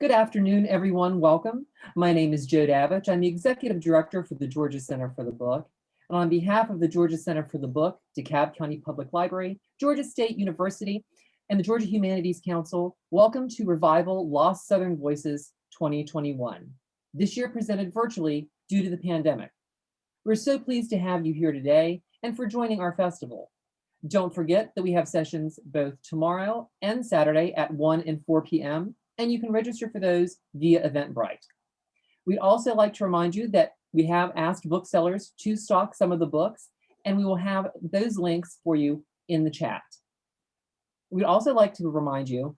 Good afternoon, everyone. Welcome. My name is Joe Davich. I'm the Executive Director for the Georgia Center for the Book. And on behalf of the Georgia Center for the Book, DeKalb County Public Library, Georgia State University, and the Georgia Humanities Council, welcome to Revival Lost Southern Voices 2021. This year presented virtually due to the pandemic. We're so pleased to have you here today and for joining our festival. Don't forget that we have sessions both tomorrow and Saturday at 1 and 4 p.m. and you can register for those via Eventbrite. We'd also like to remind you that we have asked booksellers to stock some of the books, and we will have those links for you in the chat. We'd also like to remind you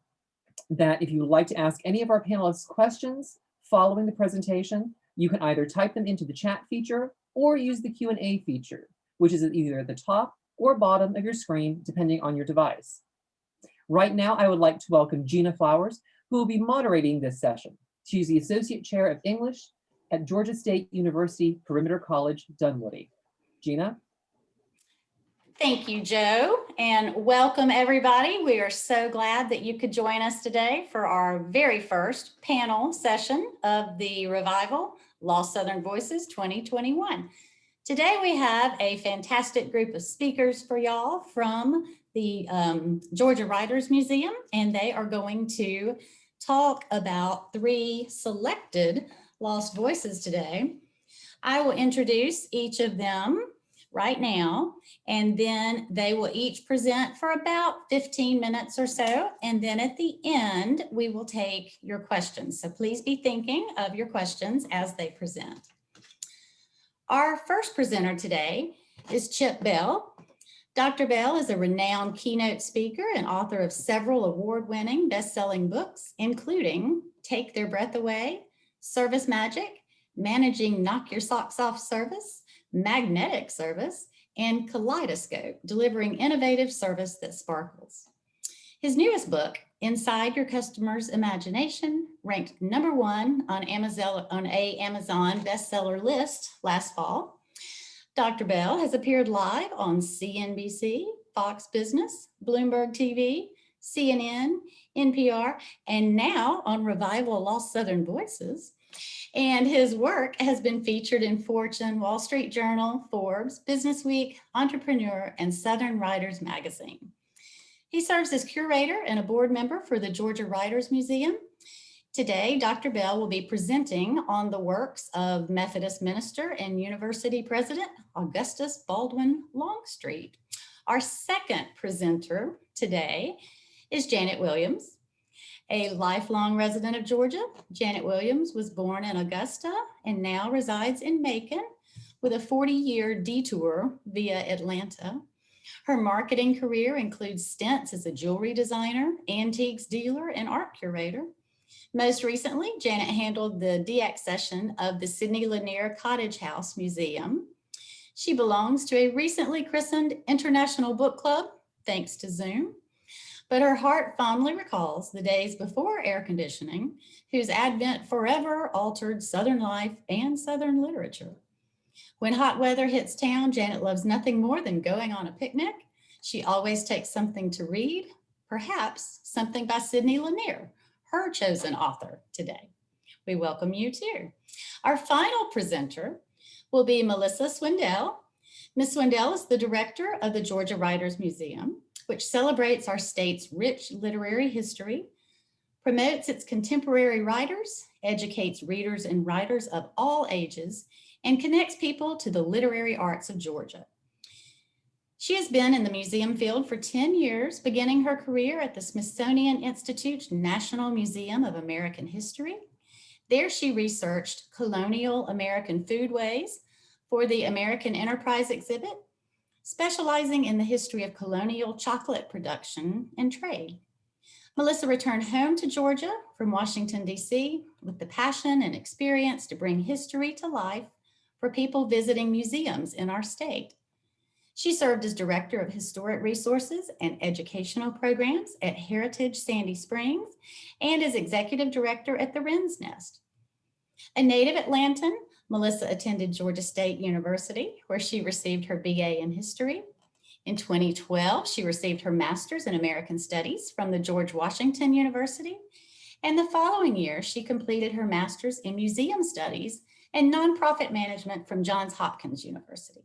that if you would like to ask any of our panelists questions following the presentation, you can either type them into the chat feature or use the Q&A feature, which is either at the top or bottom of your screen, depending on your device. Right now, I would like to welcome Gina Flowers, who will be moderating this session. She's the Associate Chair of English at Georgia State University Perimeter College, Dunwoody. Gina? Thank you, Joe, and welcome everybody. We are so glad that you could join us today for our very first panel session of the Revival Lost Southern Voices 2021. Today we have a fantastic group of speakers for y'all from the Georgia Writers Museum, and they are going to talk about 3 selected lost voices today. I will introduce each of them right now, and then they will each present for about 15 minutes or so, and then at the end we will take your questions. So please be thinking of your questions as they present. Our first presenter today is Chip Bell. Dr. Bell is a renowned keynote speaker and author of several award-winning best-selling books, including Take Their Breath Away, Service Magic, Managing Knock Your Socks Off Service, Magnetic Service, and Kaleidoscope, delivering innovative service that sparkles. His newest book, Inside Your Customer's Imagination, ranked #1 on a Amazon bestseller list last fall. Dr. Bell has appeared live on CNBC, Fox Business, Bloomberg TV, CNN, NPR, and now on Revival Lost Southern Voices. And his work has been featured in Fortune, Wall Street Journal, Forbes, Business Week, Entrepreneur, and Southern Writers Magazine. He serves as curator and a board member for the Georgia Writers Museum. Today, Dr. Bell will be presenting on the works of Methodist minister and university president, Augustus Baldwin Longstreet. Our second presenter today is Janet Williams, a lifelong resident of Georgia. Janet Williams was born in Augusta and now resides in Macon with a 40-year detour via Atlanta. Her marketing career includes stints as a jewelry designer, antiques dealer, and art curator. Most recently, Janet handled the DX session of the Sidney Lanier Cottage House Museum. She belongs to a recently christened International Book Club, thanks to Zoom, but her heart fondly recalls the days before air conditioning, whose advent forever altered Southern life and Southern literature. When hot weather hits town, Janet loves nothing more than going on a picnic. She always takes something to read, perhaps something by Sidney Lanier, her chosen author today. We welcome you too. Our final presenter will be Melissa Swindell. Ms. Swindell is the director of the Georgia Writers Museum, which celebrates our state's rich literary history, promotes its contemporary writers, educates readers and writers of all ages, and connects people to the literary arts of Georgia. She has been in the museum field for 10 years, beginning her career at the Smithsonian Institute's National Museum of American History. There she researched colonial American foodways for the American Enterprise exhibit, specializing in the history of colonial chocolate production and trade. Melissa returned home to Georgia from Washington, D.C. with the passion and experience to bring history to life for people visiting museums in our state. She served as Director of Historic Resources and Educational Programs at Heritage Sandy Springs and as Executive Director at the Wren's Nest. A native Atlantan, Melissa attended Georgia State University, where she received her BA in History. In 2012, she received her Master's in American Studies from the George Washington University And the following year, she completed her master's in museum studies and nonprofit management from Johns Hopkins University.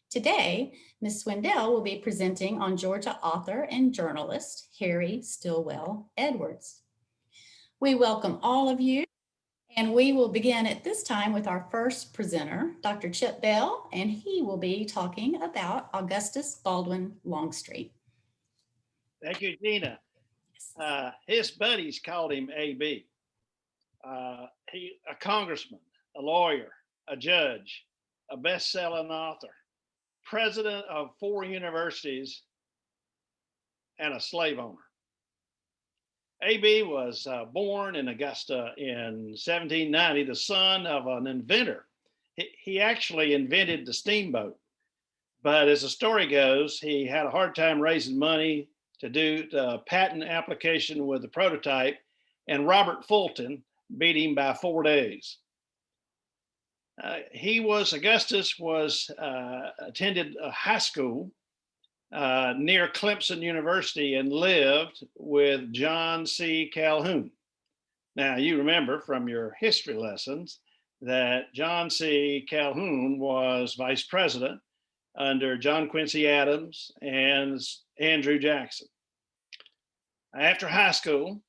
Today, Ms. Swindell will be presenting on Georgia author and journalist Harry Stillwell Edwards. We welcome all of you, and we will begin at this time with our first presenter, Dr. Chip Bell, and he will be talking about Augustus Baldwin Longstreet. Thank you, Gina. His buddies called him AB. He a congressman, a lawyer, a judge, a best-selling author, president of 4 universities, and a slave owner. AB was born in Augusta in 1790, the son of an inventor. He actually invented the steamboat, but as the story goes, he had a hard time raising money to do the patent application with the prototype, and Robert Fulton beat him by 4 days. Augustus attended a high school near Clemson University and lived with John C. Calhoun. Now, you remember from your history lessons that John C. Calhoun was vice president under John Quincy Adams and Andrew Jackson. After high school,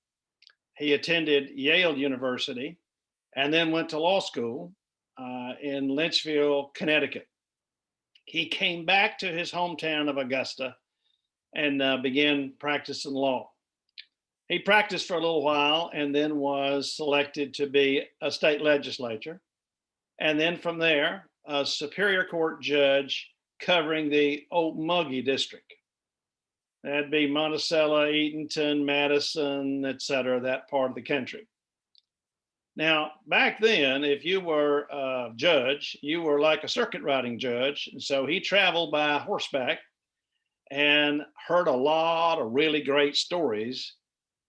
he attended Yale University and then went to law school in Lynchville, Connecticut. He came back to his hometown of Augusta and began practicing law. He practiced for a little while and then was selected to be a state legislator. And then from there, a Superior Court judge covering the Okmulgee district. That'd be Monticello, Eatonton, Madison, et cetera, that part of the country. Now, back then, if you were a judge, you were like a circuit riding judge. And so he traveled by horseback and heard a lot of really great stories,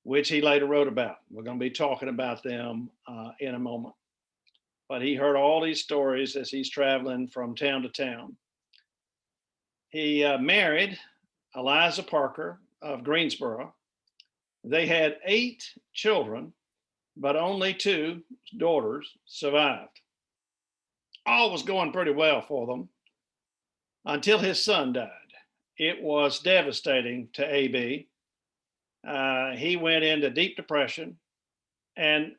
which he later wrote about. We're going to be talking about them in a moment. But he heard all these stories as he's traveling from town to town. He married Eliza Parker of Greensboro. They had 8 children, but only 2 daughters survived. All was going pretty well for them until his son died. It was devastating to AB. He went into deep depression and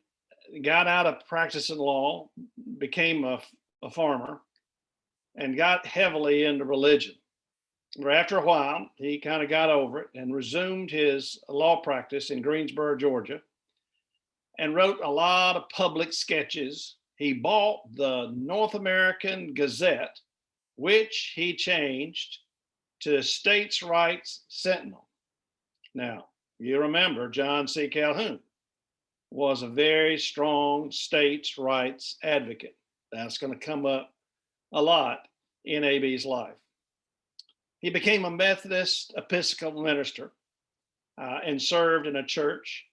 got out of practicing law, became a farmer, and got heavily into religion. But after a while, he kind of got over it and resumed his law practice in Greensboro, Georgia, and wrote a lot of public sketches. He bought the North American Gazette, which he changed to States' Rights Sentinel. Now, you remember John C. Calhoun was a very strong states' rights advocate. That's going to come up a lot in AB's life. He became a Methodist Episcopal minister and served in a church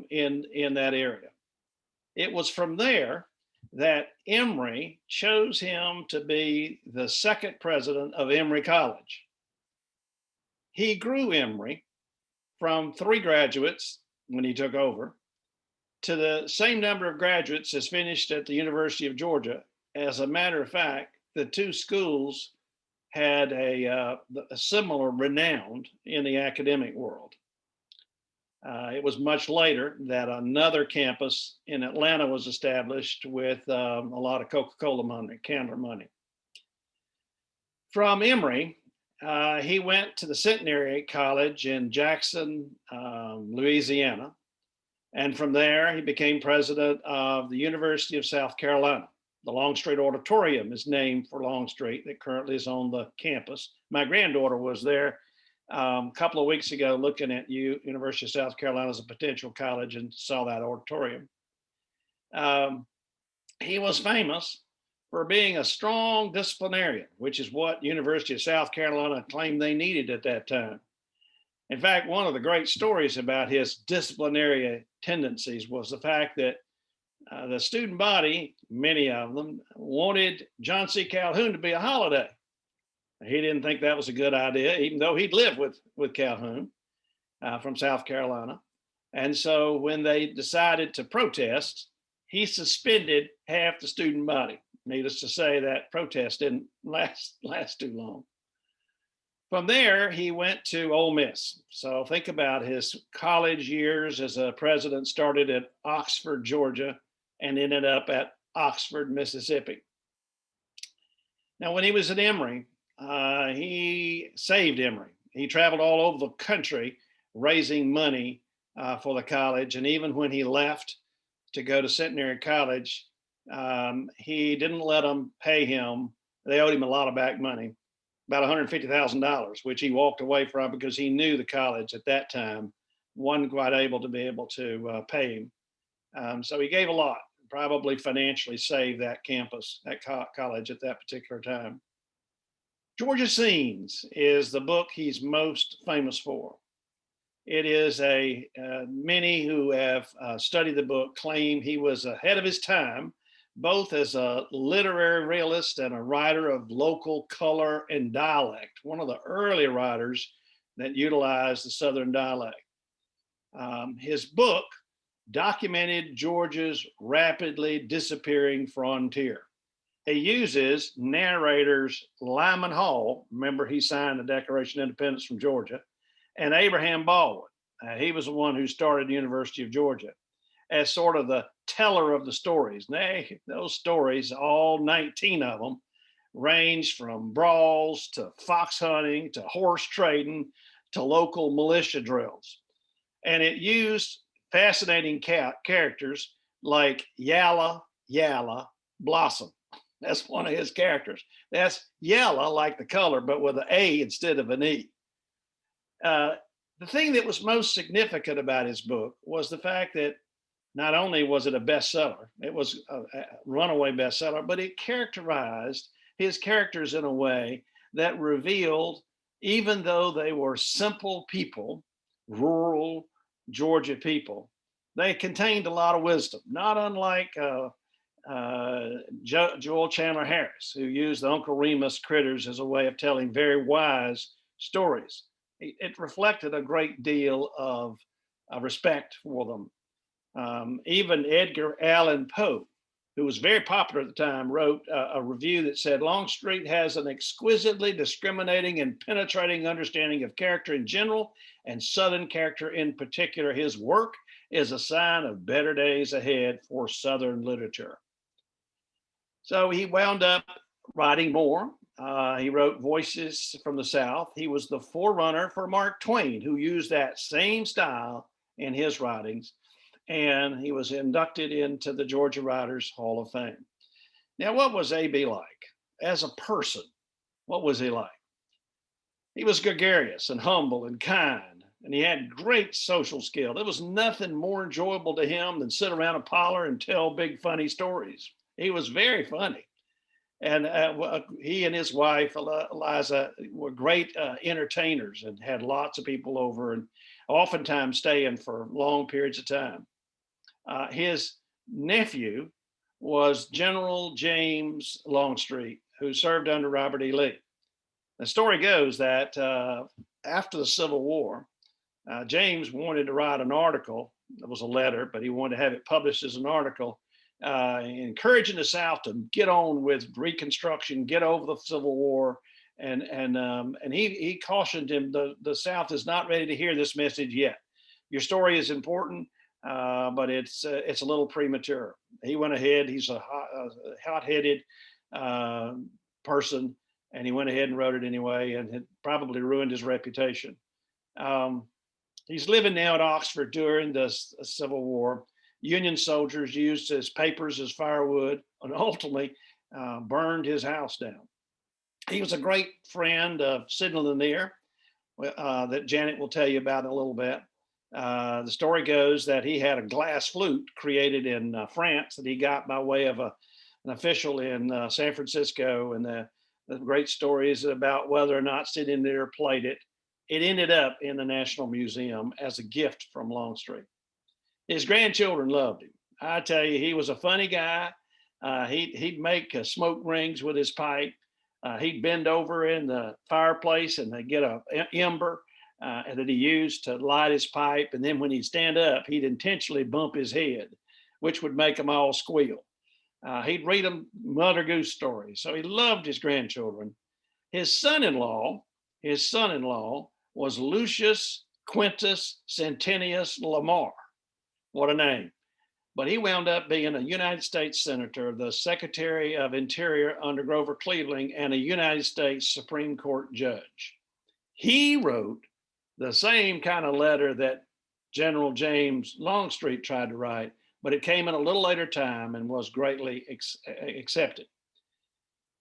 in that area. It was from there that Emory chose him to be the 2nd president of Emory College. He grew Emory from 3 graduates when he took over to the same number of graduates as finished at the University of Georgia. As a matter of fact, the 2 schools had a similar renown in the academic world. It was much later that another campus in Atlanta was established with a lot of Coca-Cola money, Candler money. From Emory, he went to the Centenary College in Jackson, Louisiana. And from there, he became president of the University of South Carolina. The Longstreet Auditorium is named for Longstreet that currently is on the campus. My granddaughter was there a couple of weeks ago looking at University of South Carolina as a potential college and saw that auditorium. He was famous for being a strong disciplinarian, which is what University of South Carolina claimed they needed at that time. In fact, one of the great stories about his disciplinary tendencies was the fact that the student body, many of them, wanted John C. Calhoun to be a holiday. He didn't think that was a good idea, even though he'd lived with Calhoun from South Carolina. And so when they decided to protest, he suspended half the student body. Needless to say, that protest didn't last too long. From there, he went to Ole Miss. So think about his college years as a president, started at Oxford, Georgia, and ended up at Oxford, Mississippi. Now, when he was at Emory, he saved Emory. He traveled all over the country raising money for the college. And even when he left to go to Centenary College, he didn't let them pay him. They owed him a lot of back money, about $150,000, which he walked away from because he knew the college at that time wasn't quite able to pay him. So he gave a lot, probably financially saved that campus, that college at that particular time. Georgia Scenes is the book he's most famous for. It is many who have studied the book claim he was ahead of his time, both as a literary realist and a writer of local color and dialect, one of the early writers that utilized the Southern dialect. His book documented Georgia's rapidly disappearing frontier. He uses narrators Lyman Hall, remember he signed the Declaration of Independence from Georgia, and Abraham Baldwin. He was the one who started the University of Georgia as sort of the teller of the stories. Those stories, all 19 of them, range from brawls to fox hunting to horse trading to local militia drills. And it used fascinating characters like Yalla Yalla Blossom. That's one of his characters. That's Yalla, like the color, but with an A instead of an E. The thing that was most significant about his book was the fact that not only was it a bestseller, it was a runaway bestseller, but it characterized his characters in a way that revealed, even though they were simple people, rural Georgia people, they contained a lot of wisdom, not unlike Joel Chandler Harris, who used the Uncle Remus critters as a way of telling very wise stories. It reflected a great deal of respect for them. Even Edgar Allan Poe, who was very popular at the time, wrote a review that said Longstreet has an exquisitely discriminating and penetrating understanding of character in general and Southern character in particular. His work is a sign of better days ahead for Southern literature. So he wound up writing more. He wrote Voices from the South. He was the forerunner for Mark Twain, who used that same style in his writings. And he was inducted into the Georgia Writers Hall of Fame. Now, what was A.B. like as a person? What was he like? He was gregarious and humble and kind, and he had great social skill. There was nothing more enjoyable to him than sit around a parlor and tell big funny stories. He was very funny. And he and his wife, Eliza, were great entertainers and had lots of people over and oftentimes staying for long periods of time. His nephew was General James Longstreet, who served under Robert E. Lee. The story goes that after the Civil War, James wanted to write an article. It was a letter, but he wanted to have it published as an article, encouraging the South to get on with Reconstruction, get over the Civil War. And he cautioned him, the South is not ready to hear this message yet. Your story is important, but it's a little premature. He went ahead. He's a hot-headed person, and he went ahead and wrote it anyway, and it probably ruined his reputation. He's living now at Oxford during the Civil War. Union soldiers used his papers as firewood and ultimately burned his house down. He was a great friend of Sidney Lanier that Janet will tell you about in a little bit. The story goes that he had a glass flute created in France that he got by way of an official in San Francisco. And the great story is about whether or not Sidney Lanier played it. It ended up in the National Museum as a gift from Longstreet. His grandchildren loved him. I tell you, he was a funny guy. He'd make smoke rings with his pipe. He'd bend over in the fireplace and they'd get a ember that he used to light his pipe. And then when he'd stand up, he'd intentionally bump his head, which would make them all squeal. He'd read them Mother Goose stories. So he loved his grandchildren. His son-in-law was Lucius Quintus Centenius Lamar. What a name. But he wound up being a United States Senator, the Secretary of Interior under Grover Cleveland, and a United States Supreme Court judge. He wrote the same kind of letter that General James Longstreet tried to write, but it came in a little later time and was greatly accepted.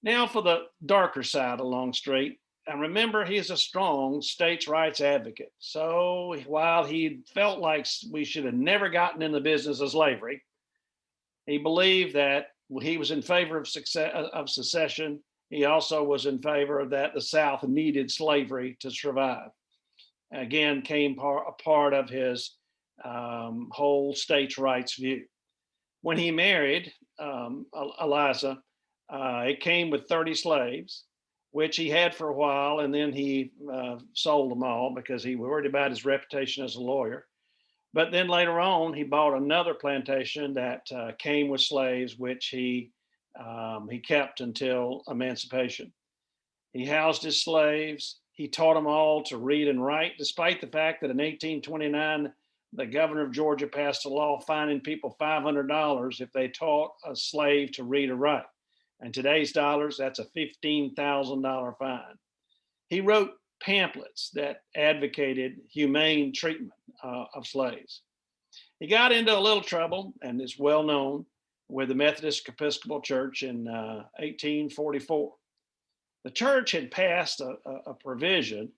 Now for the darker side of Longstreet. And remember, he's a strong states' rights advocate. So while he felt like we should have never gotten in the business of slavery, he believed that he was in favor of secession. He also was in favor of that the South needed slavery to survive. Again, came a part of his whole states' rights view. When he married Eliza, it came with 30 slaves, which he had for a while, and then he sold them all because he worried about his reputation as a lawyer. But then later on, he bought another plantation that came with slaves, which he kept until emancipation. He housed his slaves. He taught them all to read and write, despite the fact that in 1829, the governor of Georgia passed a law fining people $500 if they taught a slave to read or write. In today's dollars, that's a $15,000 fine. He wrote pamphlets that advocated humane treatment of slaves. He got into a little trouble, and is well known, with the Methodist Episcopal Church in 1844. The church had passed a provision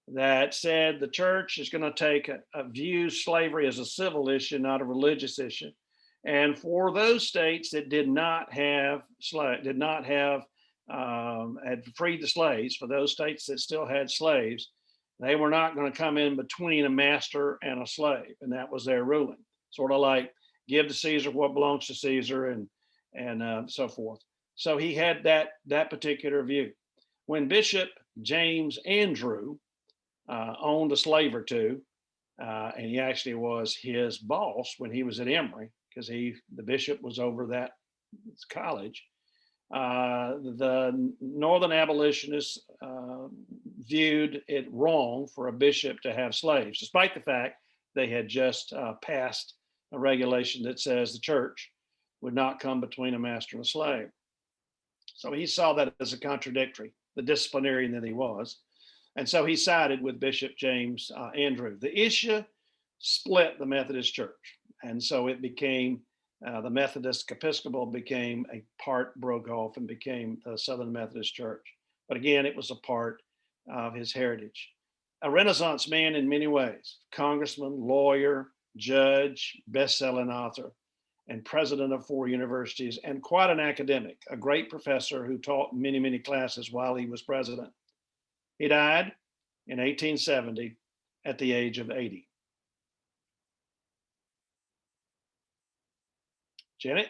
that said the church is going to view slavery as a civil issue, not a religious issue. And for those states that had freed the slaves, for those states that still had slaves, they were not going to come in between a master and a slave. And that was their ruling. Sort of like give to Caesar what belongs to Caesar and so forth. So he had that particular view. When Bishop James Andrew owned a slave or two, and he actually was his boss when he was at Emory, because the bishop was over that college. The Northern abolitionists viewed it wrong for a bishop to have slaves, despite the fact they had just passed a regulation that says the church would not come between a master and a slave. So he saw that as a contradictory, the disciplinarian that he was. And so he sided with Bishop James Andrew. The issue split the Methodist Church. And so it became, the Methodist Episcopal became a part, broke off and became the Southern Methodist Church. But again, it was a part of his heritage. A Renaissance man in many ways, congressman, lawyer, judge, best-selling author, and president of 4 universities, and quite an academic, a great professor who taught many, many classes while he was president. He died in 1870 at the age of 80. Janet?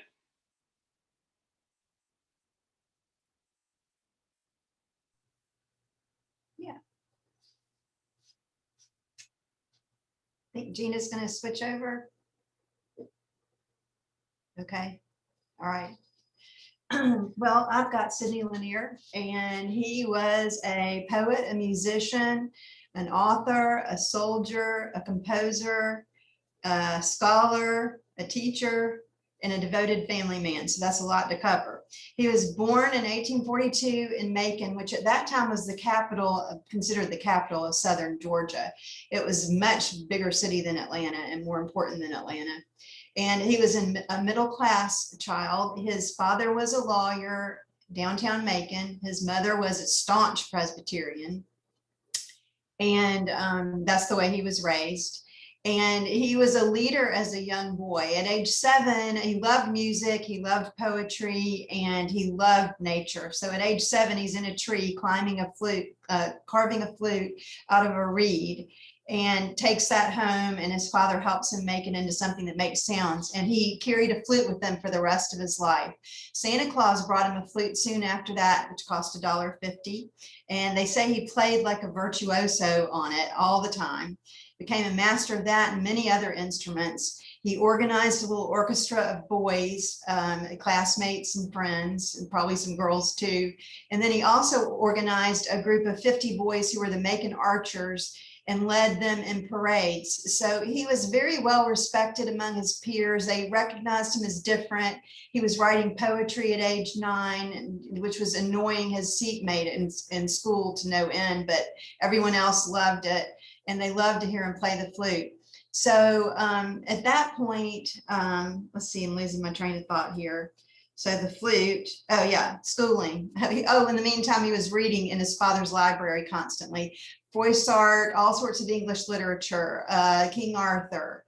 Yeah. I think Gina's going to switch over. Okay. All right. Well, I've got Sidney Lanier, and he was a poet, a musician, an author, a soldier, a composer, a scholar, a teacher, and a devoted family man. So that's a lot to cover. He was born in 1842 in Macon, which at that time was the capital, considered the capital of Southern Georgia. It was a much bigger city than Atlanta and more important than Atlanta. And he was a middle-class child. His father was a lawyer downtown Macon. His mother was a staunch Presbyterian. And that's the way he was raised. And he was a leader as a young boy. At age 7, he loved music, he loved poetry, and he loved nature. So at age 7, he's in a tree climbing a flute, carving a flute out of a reed. and takes that home, and his father helps him make it into something that makes sounds. And he carried a flute with him for the rest of his life. Santa Claus brought him a flute soon after that, which cost $1.50. And they say he played like a virtuoso on it all the time, became a master of that and many other instruments. He organized a little orchestra of boys, classmates and friends, and probably some girls too. And then he also organized a group of 50 boys who were the Macon Archers and led them in parades. So he was very well respected among his peers. They recognized him as different. He was writing poetry at age 9, which was annoying his seatmate in school to no end, but everyone else loved it, and they loved to hear him play the flute. So at that point, let's see, I'm losing my train of thought here. So the flute, oh yeah, schooling. Oh, in the meantime, he was reading in his father's library constantly. Froissart, all sorts of English literature, King Arthur,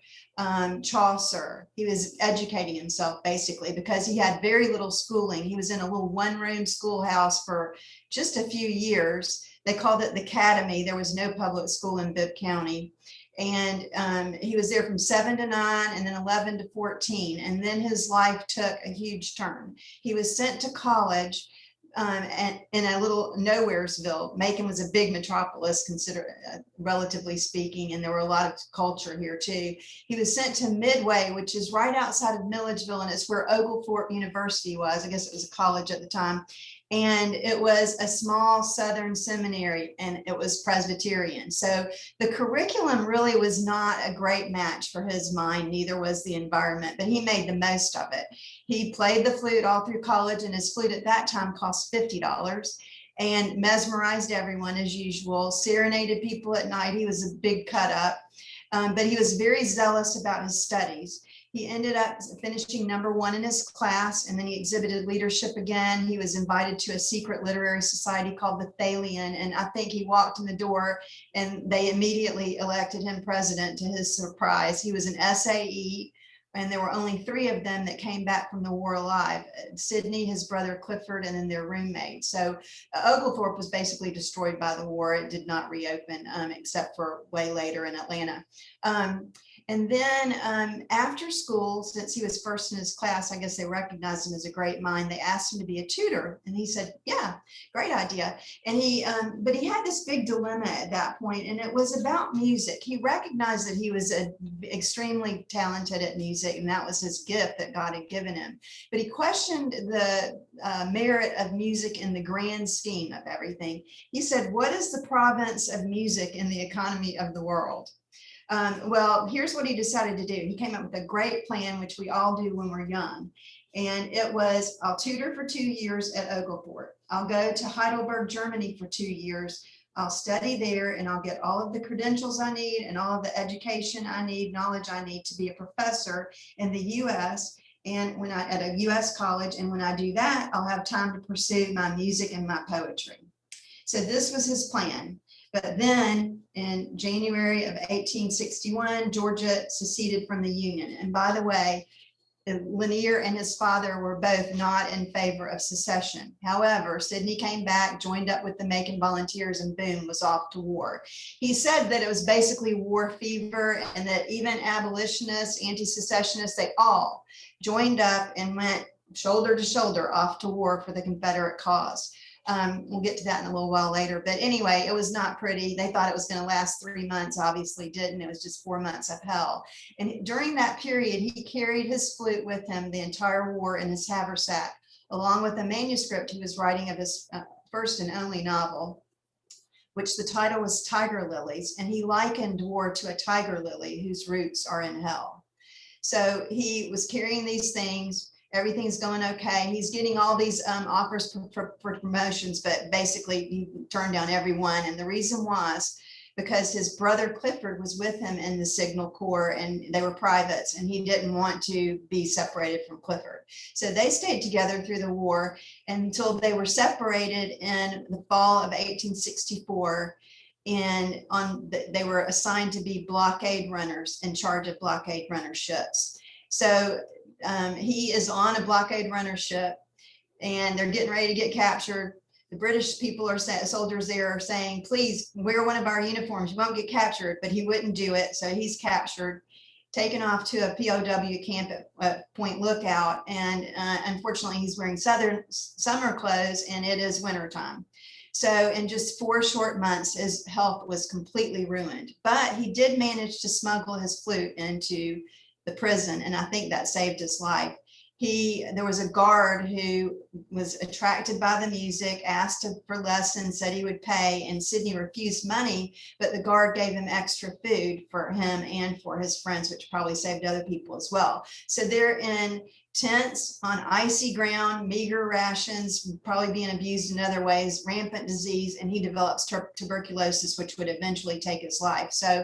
Chaucer. He was educating himself basically because he had very little schooling. He was in a little one-room schoolhouse for just a few years. They called it the Academy. There was no public school in Bibb County. And he was there from 7 to 9 and then 11 to 14. And then his life took a huge turn. He was sent to college and in a little nowheresville. Macon was a big metropolis, relatively speaking, and there were a lot of culture here too. He was sent to Midway, which is right outside of Milledgeville, and it's where Oglethorpe University was. I guess it was a college at the time. And it was a small Southern seminary, and it was Presbyterian. So the curriculum really was not a great match for his mind, neither was the environment, but he made the most of it. He played the flute all through college, and his flute at that time cost $50, and mesmerized everyone as usual, serenaded people at night. He was a big cut up, but he was very zealous about his studies. He ended up finishing #1 in his class, and then he exhibited leadership again. He was invited to a secret literary society called the Thalian, and I think he walked in the door and they immediately elected him president to his surprise. He was an SAE, and there were only 3 of them that came back from the war alive: Sidney, his brother Clifford, and then their roommate. So Oglethorpe was basically destroyed by the war. It did not reopen except for way later in Atlanta. And then after school, since he was first in his class, I guess they recognized him as a great mind. They asked him to be a tutor, and he said, yeah, great idea. And but he had this big dilemma at that point, and it was about music. He recognized that he was extremely talented at music, and that was his gift that God had given him. But he questioned the merit of music in the grand scheme of everything. He said, what is the province of music in the economy of the world? Well, here's what he decided to do. He came up with a great plan, which we all do when we're young. And it was, I'll tutor for 2 years at Oglethorpe. I'll go to Heidelberg, Germany for 2 years. I'll study there, and I'll get all of the credentials I need and all of the education I need, knowledge I need to be a professor in the US. And when at a US college, and when I do that, I'll have time to pursue my music and my poetry. So this was his plan. But then in January of 1861, Georgia seceded from the Union. And by the way, Lanier and his father were both not in favor of secession. However, Sidney came back, joined up with the Macon Volunteers, and boom, was off to war. He said that it was basically war fever, and that even abolitionists, anti-secessionists, they all joined up and went shoulder to shoulder off to war for the Confederate cause. We'll get to that in a little while later. But anyway, it was not pretty. They thought it was going to last 3 months, obviously didn't. It was just 4 months of hell. And during that period, he carried his flute with him the entire war in his haversack, along with a manuscript he was writing of his first and only novel, which the title was Tiger Lilies. And he likened war to a tiger lily whose roots are in hell. So he was carrying these things. Everything's going okay. He's getting all these offers for promotions, but basically he turned down every one. And the reason was because his brother Clifford was with him in the Signal Corps, and they were privates, and he didn't want to be separated from Clifford. So they stayed together through the war until they were separated in the fall of 1864. And they were assigned to be blockade runners, in charge of blockade runner ships. So he is on a blockade runner ship, and they're getting ready to get captured. The British people are saying, soldiers there are saying, please wear one of our uniforms, you won't get captured, but he wouldn't do it. So he's captured, taken off to a POW camp at Point Lookout. And unfortunately, he's wearing summer clothes and it is wintertime. So in just 4 short months, his health was completely ruined, but he did manage to smuggle his flute into the prison. And I think that saved his life. There was a guard who was attracted by the music, asked for lessons, said he would pay, and Sidney refused money, but the guard gave him extra food for him and for his friends, which probably saved other people as well. So they're in tents on icy ground, meager rations, probably being abused in other ways, rampant disease, and he develops tuberculosis, which would eventually take his life. So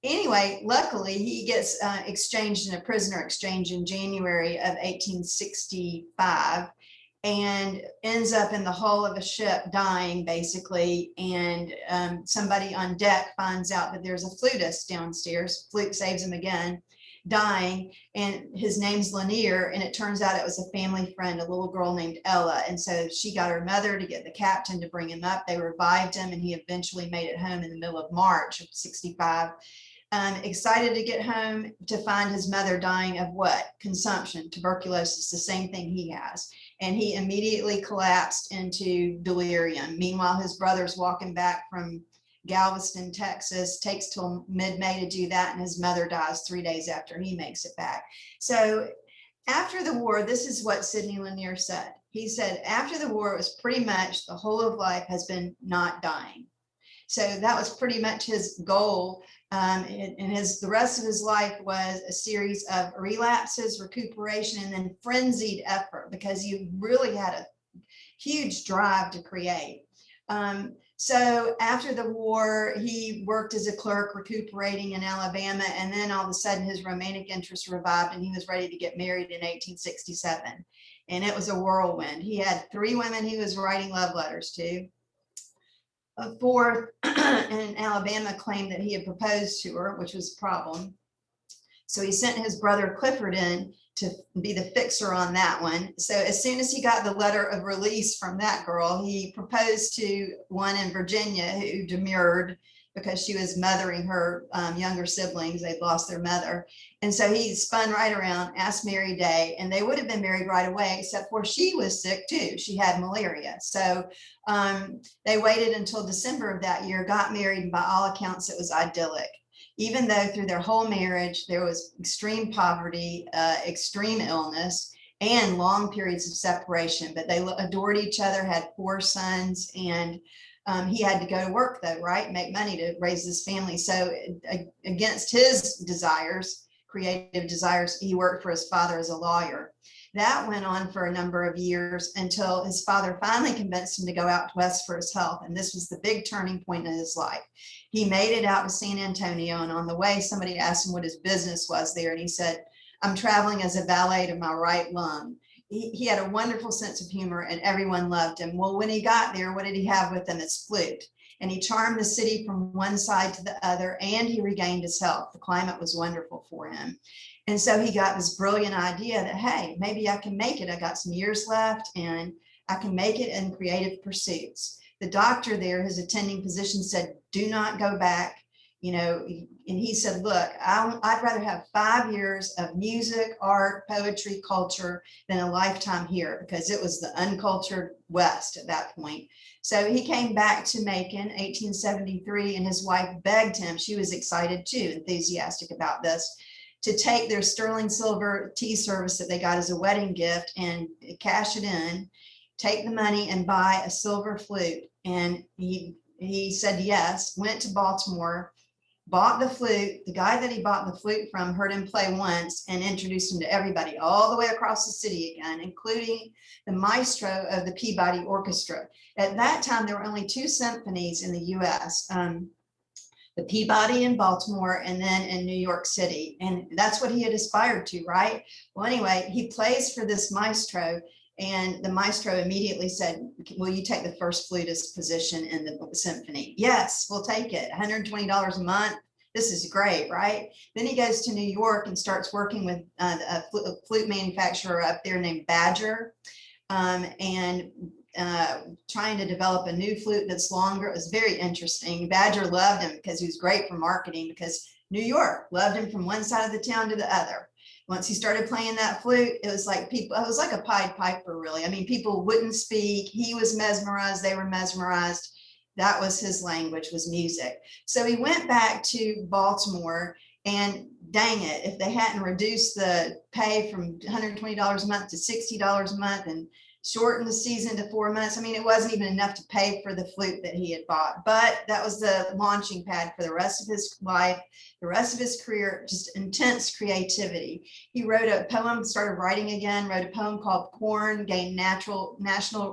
anyway, luckily he gets exchanged in a prisoner exchange in January of 1865 and ends up in the hull of a ship dying basically. And somebody on deck finds out that there's a flutist downstairs. Flute saves him again, dying, and his name's Lanier, and it turns out it was a family friend, a little girl named Ella. And so she got her mother to get the captain to bring him up. They revived him and he eventually made it home in the middle of March of 65. Excited to get home to find his mother dying of what? Consumption, tuberculosis, the same thing he has. And he immediately collapsed into delirium. Meanwhile, his brother's walking back from Galveston, Texas, takes till mid-May to do that, and his mother dies 3 days after he makes it back. So after the war, this is what Sidney Lanier said. He said, after the war, it was pretty much the whole of life has been not dying. So that was pretty much his goal. And the rest of his life was a series of relapses, recuperation, and then frenzied effort, because he really had a huge drive to create. So after the war, he worked as a clerk, recuperating in Alabama, and then all of a sudden his romantic interest revived and he was ready to get married in 1867. And it was a whirlwind. He had 3 women he was writing love letters to. A 4th in Alabama claimed that he had proposed to her, which was a problem. So he sent his brother Clifford in to be the fixer on that one. So as soon as he got the letter of release from that girl, he proposed to one in Virginia who demurred because she was mothering her younger siblings. They'd lost their mother. And so he spun right around, asked Mary Day, and they would have been married right away, except for she was sick too. She had malaria. So they waited until December of that year, got married, and by all accounts, it was idyllic. Even though through their whole marriage, there was extreme poverty, extreme illness, and long periods of separation, but they adored each other, had 4 sons, and he had to go to work though, right? Make money to raise his family. So against his desires, creative desires, he worked for his father as a lawyer. That went on for a number of years until his father finally convinced him to go out west for his health. And this was the big turning point in his life. He made it out to San Antonio, and on the way, somebody asked him what his business was there. And he said, I'm traveling as a valet to my right lung. He had a wonderful sense of humor and everyone loved him. Well, when he got there, what did he have with him? His flute. And he charmed the city from one side to the other, and he regained his health. The climate was wonderful for him. And so he got this brilliant idea that, hey, maybe I can make it. I got some years left and I can make it in creative pursuits. The doctor there, his attending physician, said, do not go back. You know, and he said, look, I'd rather have 5 years of music, art, poetry, culture than a lifetime here, because it was the uncultured West at that point. So he came back to Macon, 1873, and his wife begged him. She was excited too, enthusiastic about this, to take their sterling silver tea service that they got as a wedding gift and cash it in, take the money and buy a silver flute. And he said yes, went to Baltimore, bought the flute. The guy that he bought the flute from heard him play once and introduced him to everybody all the way across the city again, including the maestro of the Peabody Orchestra. At that time, there were only 2 symphonies in the US, the Peabody in Baltimore and then in New York City. And that's what he had aspired to, right? Well, anyway, he plays for this maestro, and the maestro immediately said, will you take the first flutist position in the symphony? Yes, we'll take it. $120 a month. This is great, right? Then he goes to New York and starts working with a flute manufacturer up there named Badger. And trying to develop a new flute that's longer. It was very interesting. Badger loved him because he was great for marketing, because New York loved him from one side of the town to the other. Once he started playing that flute, it was like people, it was like a Pied Piper, really. I mean, people wouldn't speak. He was mesmerized. They were mesmerized. That was his language, was music. So he went back to Baltimore, and dang it, if they hadn't reduced the pay from $120 a month to $60 a month and shortened the season to 4 months, I mean, it wasn't even enough to pay for the flute that he had bought. But that was the launching pad for the rest of his life, the rest of his career, just intense creativity. He wrote a poem, started writing again, wrote a poem called Corn, gained national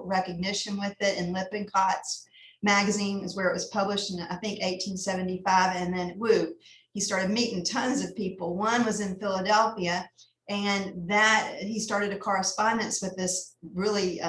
recognition with it in Lippincott's magazine, is where it was published in, I think, 1875. And then, woo, he started meeting tons of people. One was in Philadelphia, and that he started a correspondence with this really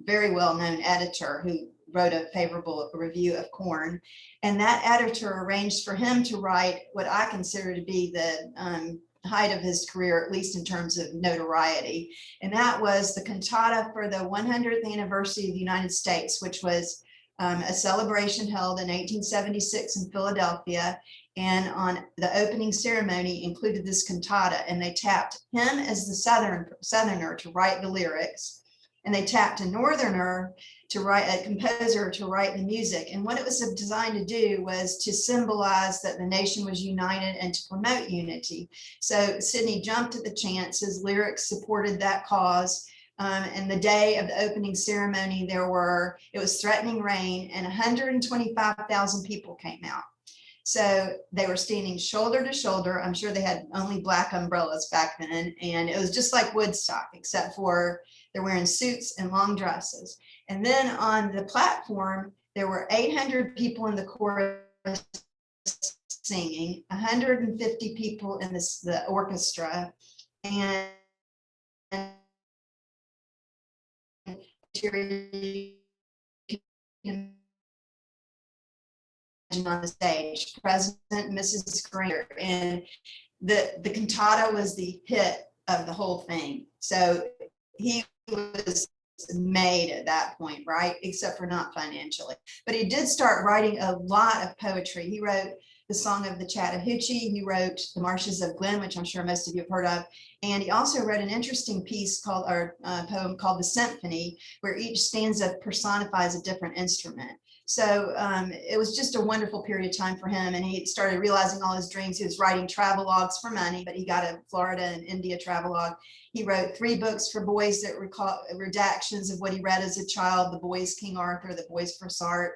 very well-known editor who wrote a favorable review of Corn. And that editor arranged for him to write what I consider to be the height of his career, at least in terms of notoriety. And that was the cantata for the 100th anniversary of the United States, which was a celebration held in 1876 in Philadelphia. And on the opening ceremony included this cantata, and they tapped him as the Southerner to write the lyrics. And they tapped a Northerner to write, a composer to write the music. And what it was designed to do was to symbolize that the nation was united and to promote unity. So Sidney jumped at the chance. His lyrics supported that cause. And the day of the opening ceremony, it was threatening rain, and 125,000 people came out. So they were standing shoulder to shoulder. I'm sure they had only black umbrellas back then. And it was just like Woodstock, except for they're wearing suits and long dresses. And then on the platform, there were 800 people in the chorus singing, 150 people in the orchestra, and on the stage, President and Mrs. Granger, and the cantata was the hit of the whole thing. So he was made at that point, right? Except for not financially. But he did start writing a lot of poetry. He wrote the Song of the Chattahoochee. He wrote the Marshes of Glen, which I'm sure most of you have heard of. And he also wrote an interesting piece called, or poem called The Symphony, where each stanza personifies a different instrument. So it was just a wonderful period of time for him. And he started realizing all his dreams. He was writing travelogues for money, but he got a Florida and India travelogue. He wrote 3 books for boys that recall redactions of what he read as a child: The Boys King Arthur, The Boys Froissart.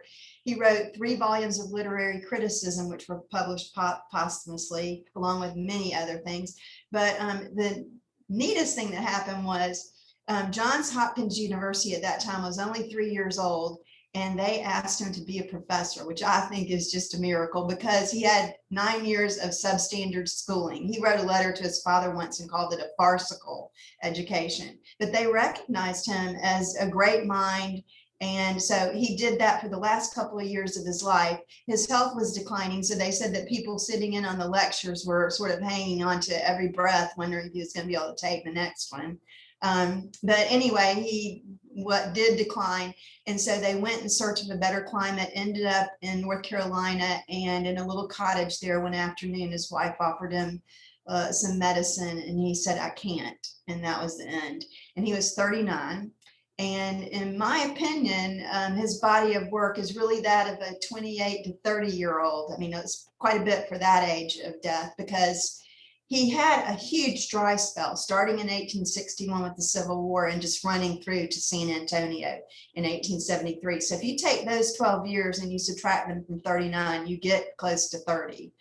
He wrote 3 volumes of literary criticism, which were published posthumously, along with many other things. But the neatest thing that happened was Johns Hopkins University at that time was only 3 years old. And they asked him to be a professor, which I think is just a miracle, because he had 9 years of substandard schooling. He wrote a letter to his father once and called it a farcical education, but they recognized him as a great mind. And so he did that for the last couple of years of his life. His health was declining, so they said that people sitting in on the lectures were sort of hanging on to every breath, wondering if he was going to be able to take the next one. But anyway, he did decline. And so they went in search of a better climate, ended up in North Carolina, and in a little cottage there one afternoon, his wife offered him some medicine, and he said, "I can't." And that was the end. And he was 39. And in my opinion, his body of work is really that of a 28 to 30-year-old. I mean, it's quite a bit for that age of death, because he had a huge dry spell starting in 1861 with the Civil War and just running through to San Antonio in 1873. So if you take those 12 years and you subtract them from 39, you get close to 30.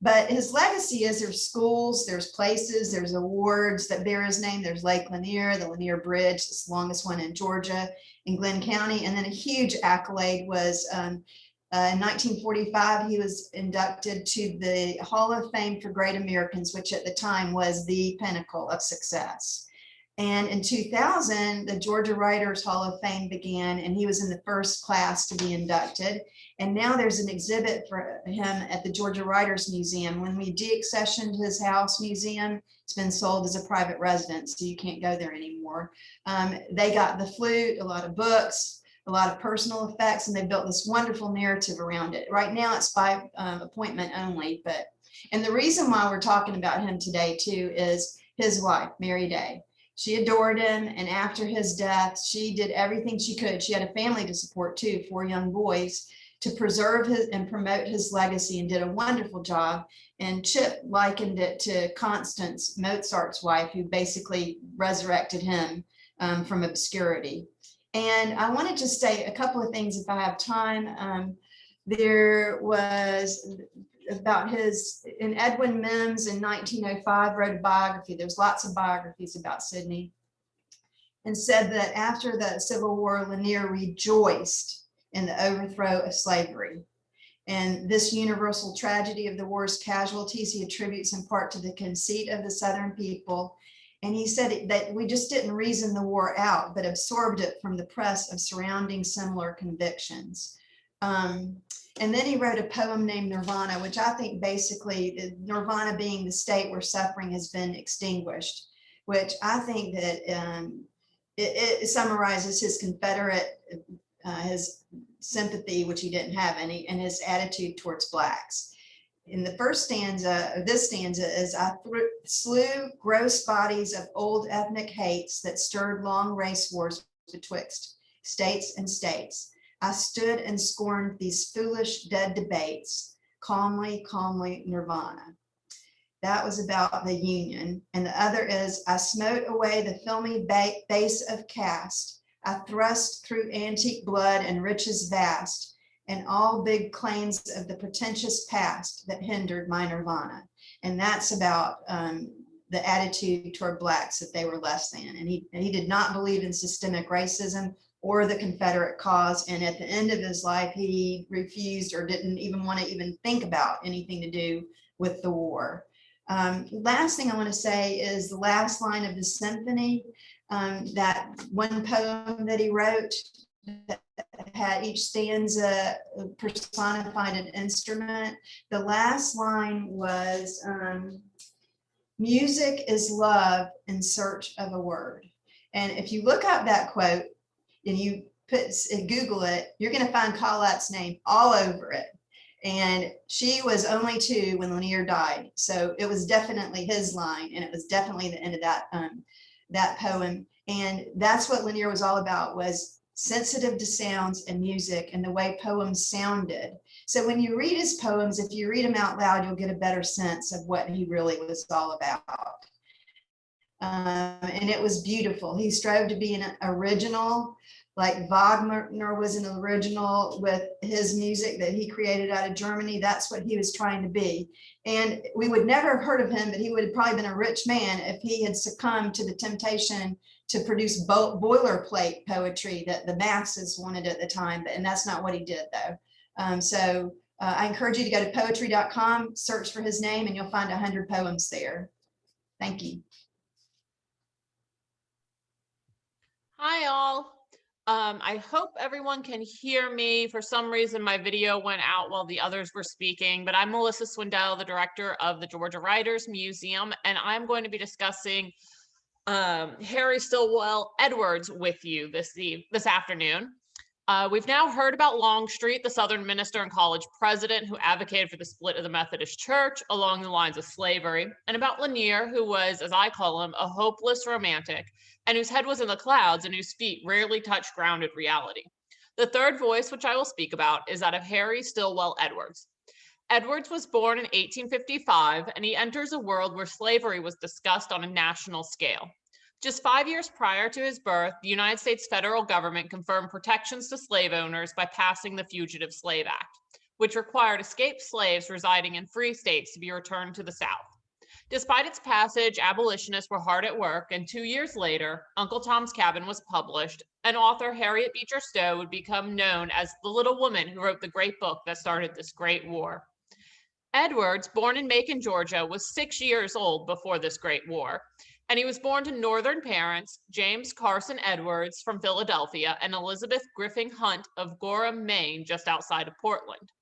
But his legacy is there's schools, there's places, there's awards that bear his name. There's Lake Lanier, the Lanier Bridge, it's the longest one in Georgia, in Glenn County. And then a huge accolade was in 1945, he was inducted to the Hall of Fame for Great Americans, which at the time was the pinnacle of success. And in 2000, the Georgia Writers Hall of Fame began, and he was in the first class to be inducted. And now there's an exhibit for him at the Georgia Writers Museum. When we deaccessioned his house museum, it's been sold as a private residence, so you can't go there anymore. They got the flute, a lot of books, a lot of personal effects, and they built this wonderful narrative around it. Right now it's by appointment only, and the reason why we're talking about him today too is his wife, Mary Day. She adored him, and after his death, she did everything she could. She had a family to support too, 4 young boys, to preserve his and promote his legacy, and did a wonderful job. And Chip likened it to Constance, Mozart's wife, who basically resurrected him from obscurity. And I wanted to say a couple of things if I have time. There was about and Edwin Mims in 1905 wrote a biography. There's lots of biographies about Sidney, and said that after the Civil War, Lanier rejoiced in the overthrow of slavery. And this universal tragedy of the war's casualties, he attributes in part to the conceit of the Southern people. And he said that we just didn't reason the war out, but absorbed it from the press of surrounding similar convictions. And then he wrote a poem named Nirvana, which I think basically Nirvana being the state where suffering has been extinguished, which I think that it summarizes his Confederate, his sympathy, which he didn't have any, and his attitude towards Blacks. In the first stanza, this stanza is, I slew gross bodies of old ethnic hates that stirred long race wars betwixt states and states. I stood and scorned these foolish dead debates, calmly, calmly Nirvana. That was about the Union. And the other is, I smote away the filmy base of caste. I thrust through antique blood and riches vast, and all big claims of the pretentious past that hindered my Nirvana. And that's about the attitude toward Blacks, that they were less than. And he did not believe in systemic racism or the Confederate cause. And at the end of his life, he refused or didn't even want to even think about anything to do with the war. Last thing I want to say is the last line of the symphony, that one poem that he wrote that had each stanza personified an instrument. The last line was, music is love in search of a word. And if you look up that quote, and you Google it, you're going to find Colette's name all over it. And she was only 2 when Lanier died. So it was definitely his line, and it was definitely the end of that poem. And that's what Lanier was all about, was sensitive to sounds and music and the way poems sounded. So when you read his poems, if you read them out loud, you'll get a better sense of what he really was all about. And it was beautiful. He strove to be an original, like Wagner was an original with his music that he created out of Germany. That's what he was trying to be. And we would never have heard of him, but he would have probably been a rich man if he had succumbed to the temptation to produce boilerplate poetry that the masses wanted at the time. And that's not what he did, though. So I encourage you to go to poetry.com, search for his name, and you'll find 100 poems there. Thank you. Hi, all. I hope everyone can hear me. For some reason, my video went out while the others were speaking, but I'm Melissa Swindell, the director of the Georgia Writers Museum, and I'm going to be discussing Harry Stillwell Edwards with you this afternoon. We've now heard about Longstreet, the Southern minister and college president who advocated for the split of the Methodist Church along the lines of slavery, and about Lanier, who was, as I call him, a hopeless romantic, and whose head was in the clouds and whose feet rarely touched grounded reality. The third voice, which I will speak about, is that of Harry Stillwell Edwards. Edwards was born in 1855, and he enters a world where slavery was discussed on a national scale. Just 5 years prior to his birth, the United States federal government confirmed protections to slave owners by passing the Fugitive Slave Act, which required escaped slaves residing in free states to be returned to the South. Despite its passage, abolitionists were hard at work, and 2 years later, Uncle Tom's Cabin was published, and author Harriet Beecher Stowe would become known as the little woman who wrote the great book that started this great war. Edwards, born in Macon, Georgia, was 6 years old before this great war. and he was born to Northern parents, James Carson Edwards from Philadelphia and Elizabeth Griffin Hunt of Gorham, Maine, just outside of Portland.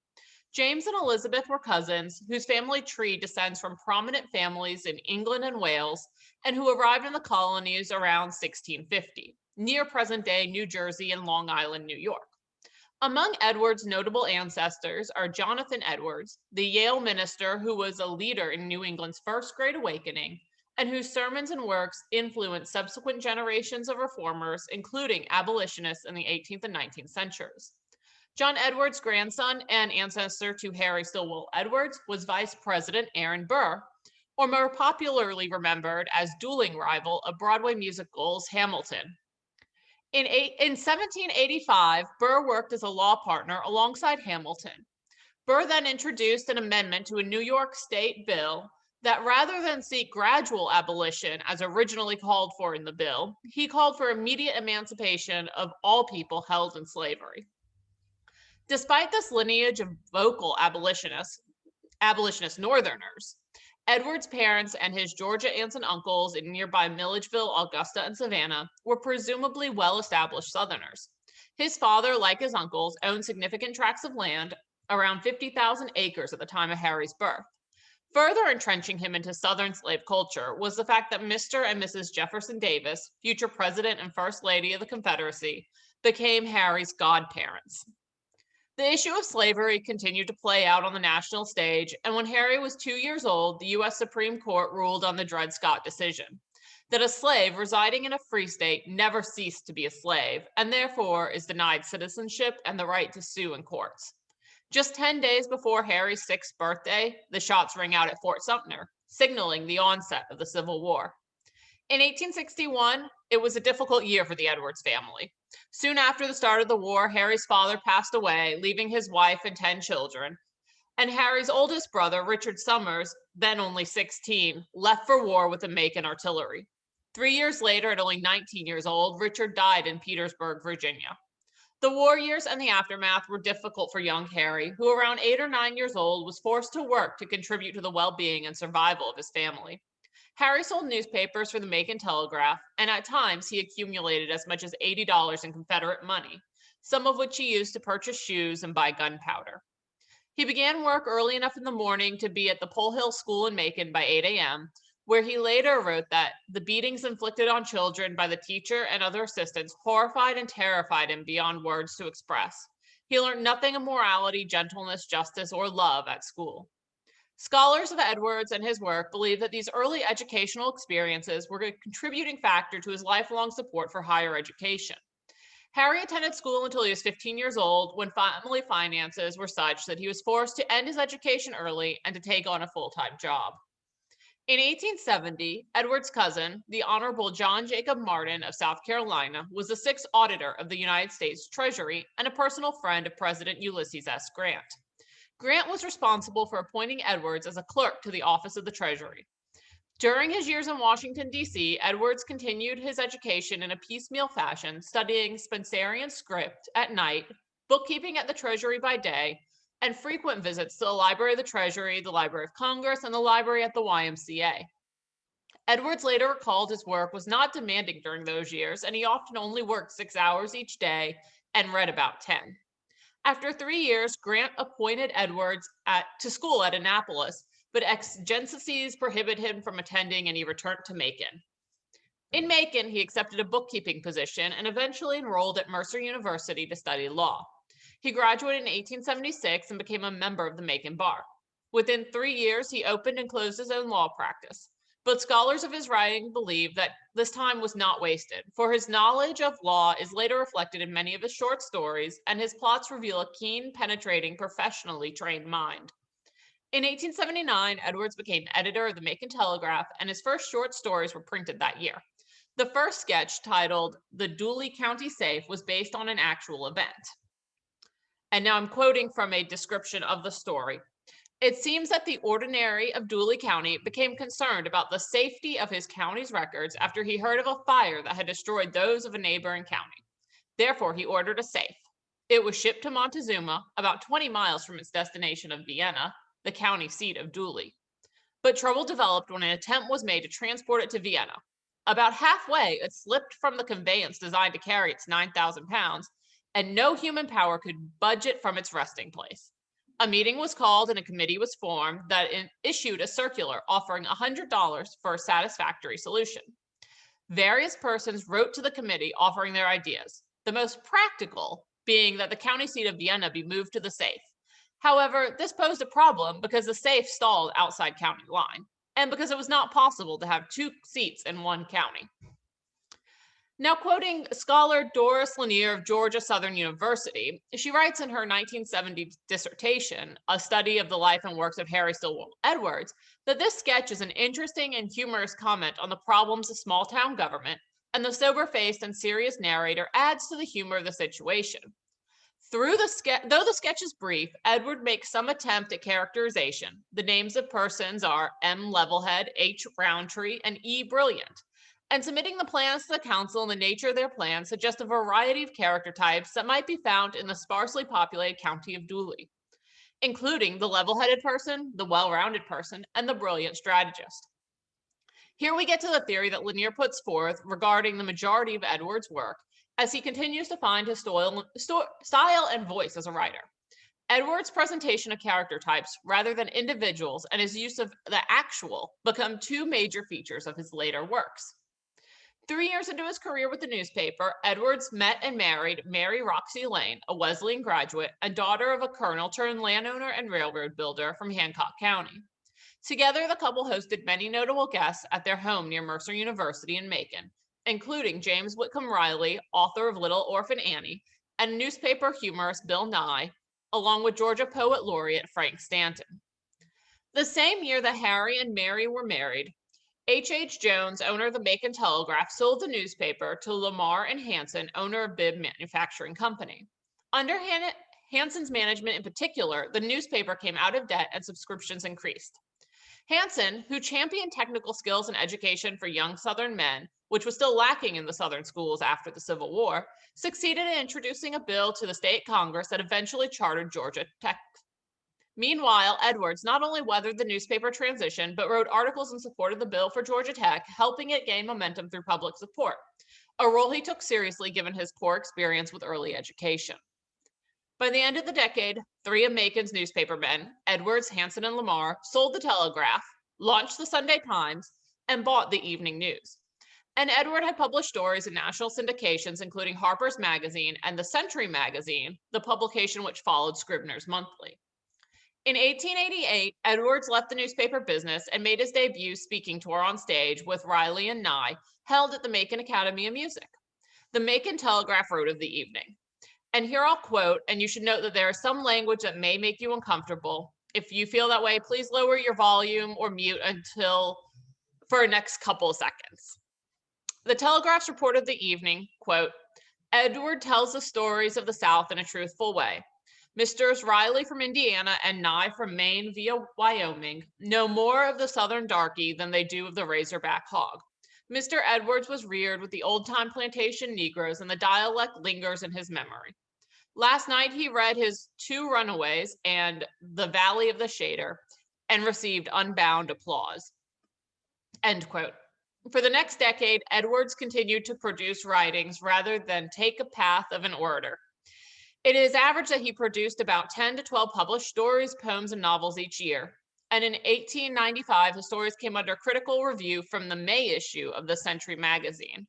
James and Elizabeth were cousins whose family tree descends from prominent families in England and Wales and who arrived in the colonies around 1650, near present-day New Jersey and Long Island, New York. Among Edwards' notable ancestors are Jonathan Edwards, the Yale minister who was a leader in New England's First Great Awakening, and whose sermons and works influenced subsequent generations of reformers, including abolitionists in the 18th and 19th centuries. John Edwards' grandson and ancestor to Harry Stillwell Edwards was Vice President Aaron Burr, or more popularly remembered as dueling rival of Broadway musicals Hamilton. In 1785, Burr worked as a law partner alongside Hamilton. Burr then introduced an amendment to a New York state bill that rather than seek gradual abolition as originally called for in the bill, he called for immediate emancipation of all people held in slavery. Despite this lineage of vocal abolitionist Northerners, Edwards' parents and his Georgia aunts and uncles in nearby Milledgeville, Augusta, and Savannah were presumably well-established Southerners. His father, like his uncles, owned significant tracts of land, around 50,000 acres at the time of Harry's birth. Further entrenching him into Southern slave culture was the fact that Mr. and Mrs. Jefferson Davis, future President and First Lady of the Confederacy, became Harry's godparents. The issue of slavery continued to play out on the national stage, and when Harry was 2 years old, the U.S. Supreme Court ruled on the Dred Scott decision, that a slave residing in a free state never ceased to be a slave, and therefore is denied citizenship and the right to sue in courts. Just 10 days before Harry's 6th birthday, the shots rang out at Fort Sumter, signaling the onset of the Civil War. In 1861, it was a difficult year for the Edwards family. Soon after the start of the war, Harry's father passed away, leaving his wife and 10 children. And Harry's oldest brother, Richard Summers, then only 16, left for war with the Macon artillery. 3 years later, at only 19 years old, Richard died in Petersburg, Virginia. The war years and the aftermath were difficult for young Harry, who around 8 or 9 years old was forced to work to contribute to the well-being and survival of his family. Harry sold newspapers for the Macon Telegraph, and at times he accumulated as much as $80 in Confederate money, some of which he used to purchase shoes and buy gunpowder. He began work early enough in the morning to be at the Pole Hill School in Macon by 8 a.m., where he later wrote that the beatings inflicted on children by the teacher and other assistants horrified and terrified him beyond words to express. He learned nothing of morality, gentleness, justice, or love at school. Scholars of Edwards and his work believe that these early educational experiences were a contributing factor to his lifelong support for higher education. Harry attended school until he was 15 years old, when family finances were such that he was forced to end his education early and to take on a full-time job. In 1870, Edwards' cousin, the Honorable John Jacob Martin of South Carolina, was the 6th auditor of the United States Treasury and a personal friend of President Ulysses S. Grant. Grant was responsible for appointing Edwards as a clerk to the Office of the Treasury. During his years in Washington, D.C., Edwards continued his education in a piecemeal fashion, studying Spenserian script at night, bookkeeping at the Treasury by day, and frequent visits to the Library of the Treasury, the Library of Congress, and the library at the YMCA. Edwards later recalled his work was not demanding during those years, and he often only worked 6 hours each day and read about 10. After 3 years, Grant appointed Edwards to school at Annapolis, but exigencies prohibited him from attending and he returned to Macon. In Macon, he accepted a bookkeeping position and eventually enrolled at Mercer University to study law. He graduated in 1876 and became a member of the Macon Bar. Within 3 years, he opened and closed his own law practice. But scholars of his writing believe that this time was not wasted, for his knowledge of law is later reflected in many of his short stories, and his plots reveal a keen, penetrating, professionally trained mind. In 1879, Edwards became editor of the Macon Telegraph, and his first short stories were printed that year. The first sketch, titled "The Dooley County Safe," was based on an actual event. And now I'm quoting from a description of the story. It seems that the ordinary of Dooley County became concerned about the safety of his county's records after he heard of a fire that had destroyed those of a neighboring county. Therefore, he ordered a safe. It was shipped to Montezuma, about 20 miles from its destination of Vienna, the county seat of Dooley. But trouble developed when an attempt was made to transport it to Vienna. About halfway, it slipped from the conveyance designed to carry its 9,000 pounds, and no human power could budge it from its resting place. A meeting was called and a committee was formed that issued a circular offering $100 for a satisfactory solution. Various persons wrote to the committee offering their ideas, the most practical being that the county seat of Vienna be moved to the safe. However, this posed a problem because the safe stalled outside county line, and because it was not possible to have 2 seats in one county. Now, quoting scholar Doris Lanier of Georgia Southern University, she writes in her 1970 dissertation, A Study of the Life and Works of Harry Stillwell Edwards, that this sketch is an interesting and humorous comment on the problems of small town government, and the sober-faced and serious narrator adds to the humor of the situation. Though the sketch is brief, Edward makes some attempt at characterization. The names of persons are M. Levelhead, H. Roundtree, and E. Brilliant. And submitting the plans to the council and the nature of their plans suggest a variety of character types that might be found in the sparsely populated county of Dooley, including the level-headed person, the well-rounded person, and the brilliant strategist. Here we get to the theory that Lanier puts forth regarding the majority of Edward's work as he continues to find his style and voice as a writer. Edward's presentation of character types rather than individuals and his use of the actual become 2 major features of his later works. 3 years into his career with the newspaper, Edwards met and married Mary Roxy Lane, a Wesleyan graduate and daughter of a colonel turned landowner and railroad builder from Hancock County. Together, the couple hosted many notable guests at their home near Mercer University in Macon, including James Whitcomb Riley, author of Little Orphan Annie, and newspaper humorist Bill Nye, along with Georgia Poet Laureate Frank Stanton. The same year that Harry and Mary were married, H.H. Jones, owner of the Macon Telegraph, sold the newspaper to Lamar and Hanson, owner of Bibb Manufacturing Company. Under Hanson's management in particular, the newspaper came out of debt and subscriptions increased. Hanson, who championed technical skills and education for young Southern men, which was still lacking in the Southern schools after the Civil War, succeeded in introducing a bill to the state Congress that eventually chartered Georgia Tech. Meanwhile, Edwards not only weathered the newspaper transition, but wrote articles in support of the bill for Georgia Tech, helping it gain momentum through public support, a role he took seriously given his poor experience with early education. By the end of the decade, 3 of Macon's newspapermen, Edwards, Hanson, and Lamar, sold the Telegraph, launched the Sunday Times, and bought the Evening News. And Edward had published stories in national syndications, including Harper's Magazine and the Century Magazine, the publication which followed Scribner's Monthly. In 1888, Edwards left the newspaper business and made his debut speaking tour on stage with Riley and Nye, held at the Macon Academy of Music. The Macon Telegraph wrote of the evening. And here I'll quote, and you should note that there is some language that may make you uncomfortable. If you feel that way, please lower your volume or mute for the next couple of seconds. The Telegraph's reported the evening, quote, Edward tells the stories of the South in a truthful way. Misters Riley from Indiana and Nye from Maine via Wyoming know more of the Southern darky than they do of the Razorback hog. Mr. Edwards was reared with the old-time plantation Negroes, and the dialect lingers in his memory. Last night, he read his 2 Runaways and The Valley of the Shader and received unbound applause. End quote. For the next decade, Edwards continued to produce writings rather than take a path of an orator. It is average that he produced about 10 to 12 published stories, poems, and novels each year. And in 1895, the stories came under critical review from the May issue of the Century Magazine.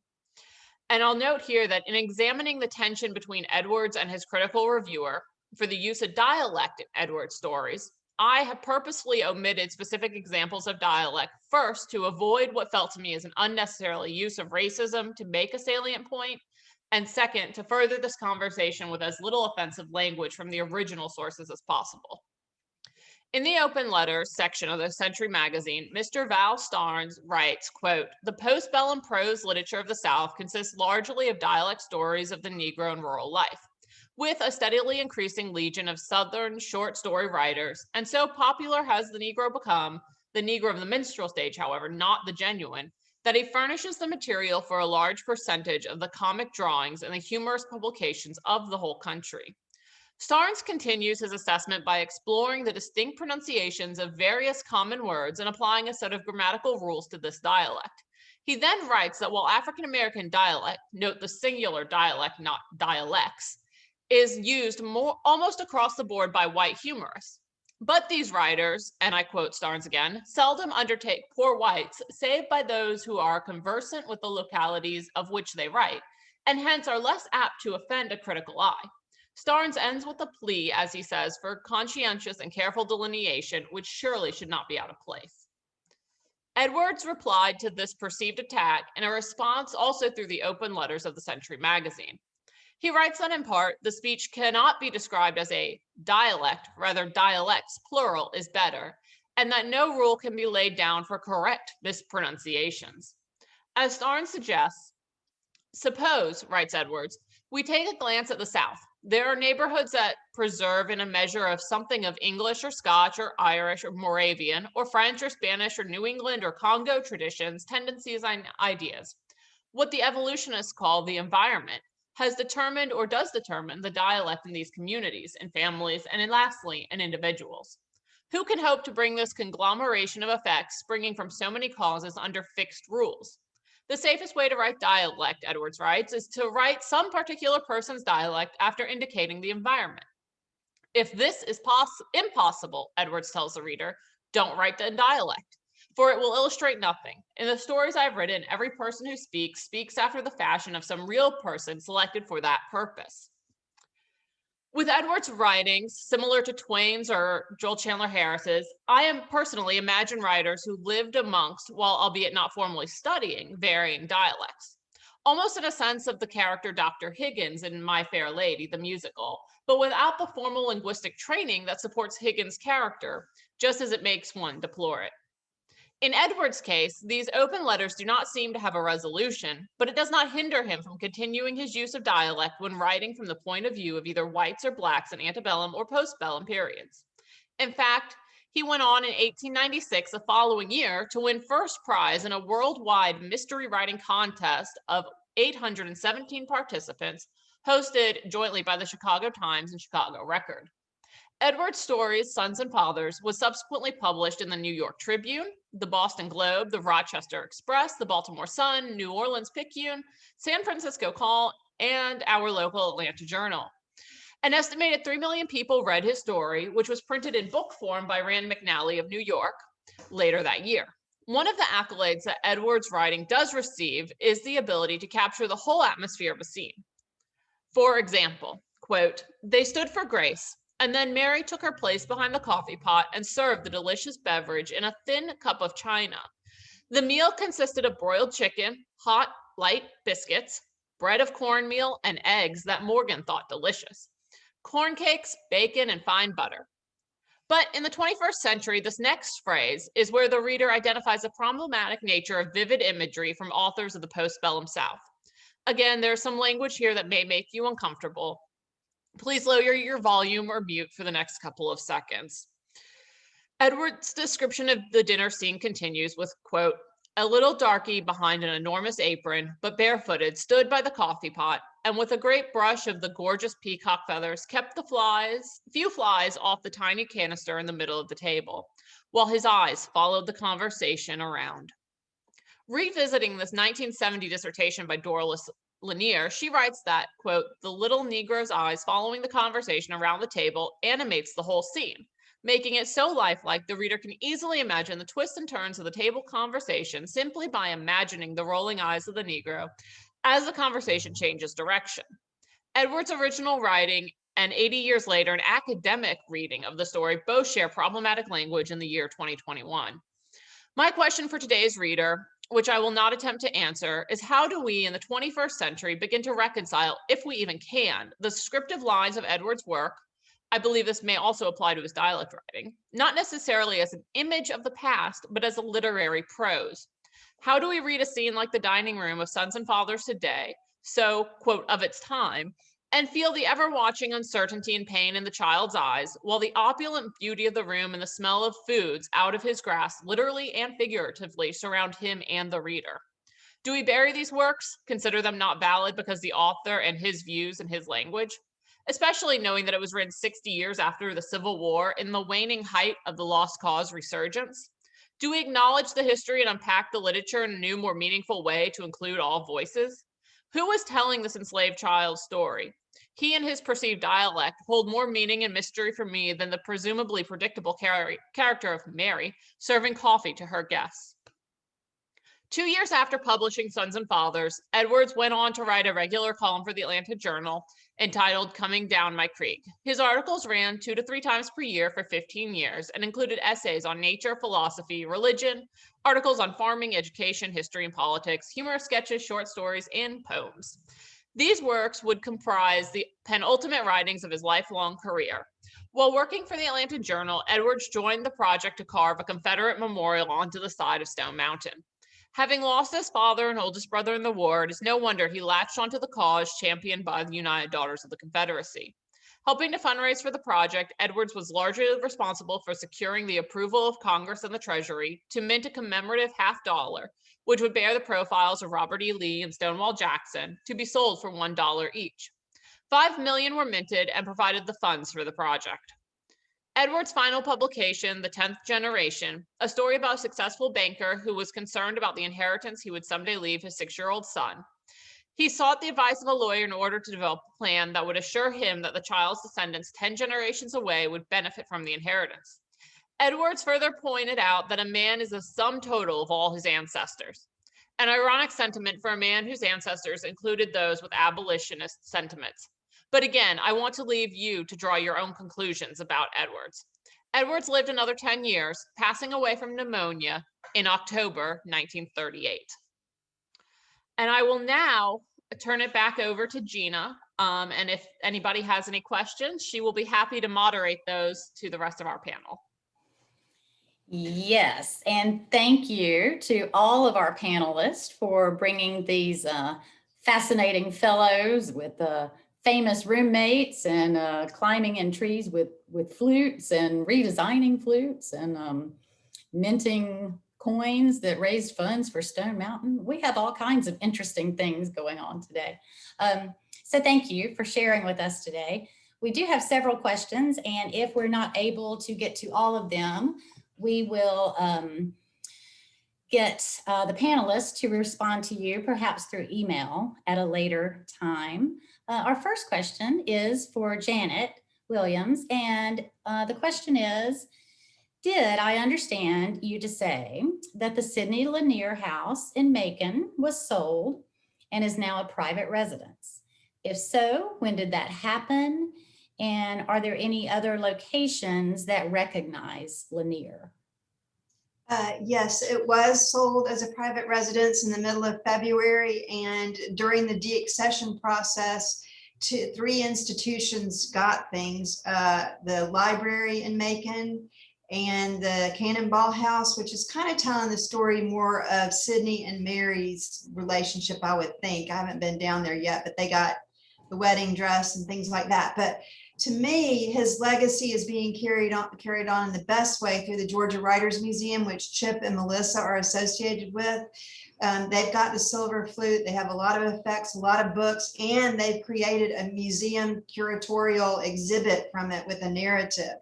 And I'll note here that in examining the tension between Edwards and his critical reviewer for the use of dialect in Edwards' stories, I have purposefully omitted specific examples of dialect, first to avoid what felt to me as an unnecessary use of racism to make a salient point, and second, to further this conversation with as little offensive language from the original sources as possible. In the open letters section of the Century Magazine, Mr. Val Starnes writes, quote, the postbellum prose literature of the South consists largely of dialect stories of the Negro and rural life, with a steadily increasing legion of Southern short story writers, and so popular has the Negro become, the Negro of the minstrel stage, however, not the genuine, that he furnishes the material for a large percentage of the comic drawings and the humorous publications of the whole country. Starnes continues his assessment by exploring the distinct pronunciations of various common words and applying a set of grammatical rules to this dialect. He then writes that while African-American dialect, note the singular dialect, not dialects, is used almost across the board by white humorists. But these writers, and I quote Starnes again, seldom undertake poor whites, save by those who are conversant with the localities of which they write, and hence are less apt to offend a critical eye. Starnes ends with a plea, as he says, for conscientious and careful delineation, which surely should not be out of place. Edwards replied to this perceived attack in a response also through the open letters of the Century magazine. He writes that in part, the speech cannot be described as a dialect, rather dialects, plural, is better, and that no rule can be laid down for correct mispronunciations. As Starnes suggests, suppose, writes Edwards, we take a glance at the South. There are neighborhoods that preserve in a measure of something of English or Scotch or Irish or Moravian or French or Spanish or New England or Congo traditions, tendencies, and ideas. What the evolutionists call the environment has determined or does determine the dialect in these communities, in families, and in lastly, in individuals. Who can hope to bring this conglomeration of effects springing from so many causes under fixed rules? The safest way to write dialect, Edwards writes, is to write some particular person's dialect after indicating the environment. If this is impossible, Edwards tells the reader, don't write the dialect, for it will illustrate nothing. In the stories I've written, every person who speaks after the fashion of some real person selected for that purpose. With Edwards' writings, similar to Twain's or Joel Chandler Harris's, I am personally imagine writers who lived amongst, while albeit not formally studying, varying dialects. Almost in a sense of the character Dr. Higgins in My Fair Lady, the musical, but without the formal linguistic training that supports Higgins' character, just as it makes one deplore it. In Edwards' case, these open letters do not seem to have a resolution, but it does not hinder him from continuing his use of dialect when writing from the point of view of either whites or blacks in antebellum or postbellum periods. In fact, he went on in 1896, the following year, to win first prize in a worldwide mystery writing contest of 817 participants, hosted jointly by the Chicago Times and Chicago Record. Edwards' stories, Sons and Fathers, was subsequently published in the New York Tribune, the Boston Globe, the Rochester Express, the Baltimore Sun, New Orleans Picayune, San Francisco Call, and our local Atlanta Journal. An estimated 3 million people read his story, which was printed in book form by Rand McNally of New York later that year. One of the accolades that Edwards' writing does receive is the ability to capture the whole atmosphere of a scene. For example, quote, "They stood for grace, and then Mary took her place behind the coffee pot and served the delicious beverage in a thin cup of china. The meal consisted of broiled chicken, hot, light biscuits, bread of cornmeal, and eggs that Morgan thought delicious, corn cakes, bacon, and fine butter." But in the 21st century, this next phrase is where the reader identifies the problematic nature of vivid imagery from authors of the postbellum South. Again, there's some language here that may make you uncomfortable. Please lower your volume or mute for the next couple of seconds. Edwards' description of the dinner scene continues with, quote, "A little darky behind an enormous apron, but barefooted, stood by the coffee pot, and with a great brush of the gorgeous peacock feathers kept the few flies off the tiny canister in the middle of the table, while his eyes followed the conversation around." Revisiting this 1970 dissertation by Doris Lanier, she writes that, quote, "The little Negro's eyes following the conversation around the table animates the whole scene, making it so lifelike the reader can easily imagine the twists and turns of the table conversation simply by imagining the rolling eyes of the Negro as the conversation changes direction." Edwards' original writing and 80 years later, an academic reading of the story both share problematic language in the year 2021. My question for today's reader, which I will not attempt to answer, is how do we in the 21st century begin to reconcile, if we even can, the descriptive lines of Edwards' work? I believe this may also apply to his dialect writing, not necessarily as an image of the past, but as a literary prose. How do we read a scene like the dining room of Sons and Fathers today, so, quote, of its time, and feel the ever-watching uncertainty and pain in the child's eyes, while the opulent beauty of the room and the smell of foods out of his grasp literally and figuratively surround him and the reader? Do we bury these works, consider them not valid because the author and his views and his language, especially knowing that it was written 60 years after the Civil War in the waning height of the Lost Cause resurgence? Do we acknowledge the history and unpack the literature in a new, more meaningful way to include all voices? Who was telling this enslaved child's story? He and his perceived dialect hold more meaning and mystery for me than the presumably predictable character of Mary serving coffee to her guests. 2 years after publishing Sons and Fathers, Edwards went on to write a regular column for the Atlanta Journal entitled Coming Down My Creek. His articles ran 2 to 3 times per year for 15 years and included essays on nature, philosophy, religion, articles on farming, education, history, and politics, humorous sketches, short stories, and poems. These works would comprise the penultimate writings of his lifelong career. While working for the Atlanta Journal, Edwards joined the project to carve a Confederate memorial onto the side of Stone Mountain. Having lost his father and oldest brother in the war, it is no wonder he latched onto the cause championed by the United Daughters of the Confederacy. Helping to fundraise for the project, Edwards was largely responsible for securing the approval of Congress and the Treasury to mint a commemorative $50, which would bear the profiles of Robert E. Lee and Stonewall Jackson, to be sold for $1 each. 5 million were minted and provided the funds for the project. Edwards' final publication, The 10th Generation, a story about a successful banker who was concerned about the inheritance he would someday leave his 6-year-old son. He sought the advice of a lawyer in order to develop a plan that would assure him that the child's descendants 10 generations away would benefit from the inheritance. Edwards further pointed out that a man is the sum total of all his ancestors, an ironic sentiment for a man whose ancestors included those with abolitionist sentiments. But again, I want to leave you to draw your own conclusions about Edwards. Edwards lived another 10 years, passing away from pneumonia in October 1938. And I will now turn it back over to Gina. And if anybody has any questions, she will be happy to moderate those to the rest of our panel. Yes, and thank you to all of our panelists for bringing these fascinating fellows with famous roommates and climbing in trees with flutes and redesigning flutes and minting coins that raised funds for Stone Mountain. We have all kinds of interesting things going on today. So thank you for sharing with us today. We do have several questions, and if we're not able to get to all of them, we will get the panelists to respond to you perhaps through email at a later time. Our first question is for Janet Williams, and the question is, did I understand you to say that the Sidney Lanier House in Macon was sold and is now a private residence? If so, when did that happen? And are there any other locations that recognize Lanier? Yes, it was sold as a private residence in the middle of February, and during the deaccession process, 3 institutions got things, the library in Macon and the Cannonball House, which is kind of telling the story more of Sidney and Mary's relationship, I would think. I haven't been down there yet, but they got the wedding dress and things like that. But to me, his legacy is being carried on in the best way through the Georgia Writers Museum, which Chip and Melissa are associated with. They've got the silver flute. They have a lot of effects, a lot of books, and they've created a museum curatorial exhibit from it with a narrative.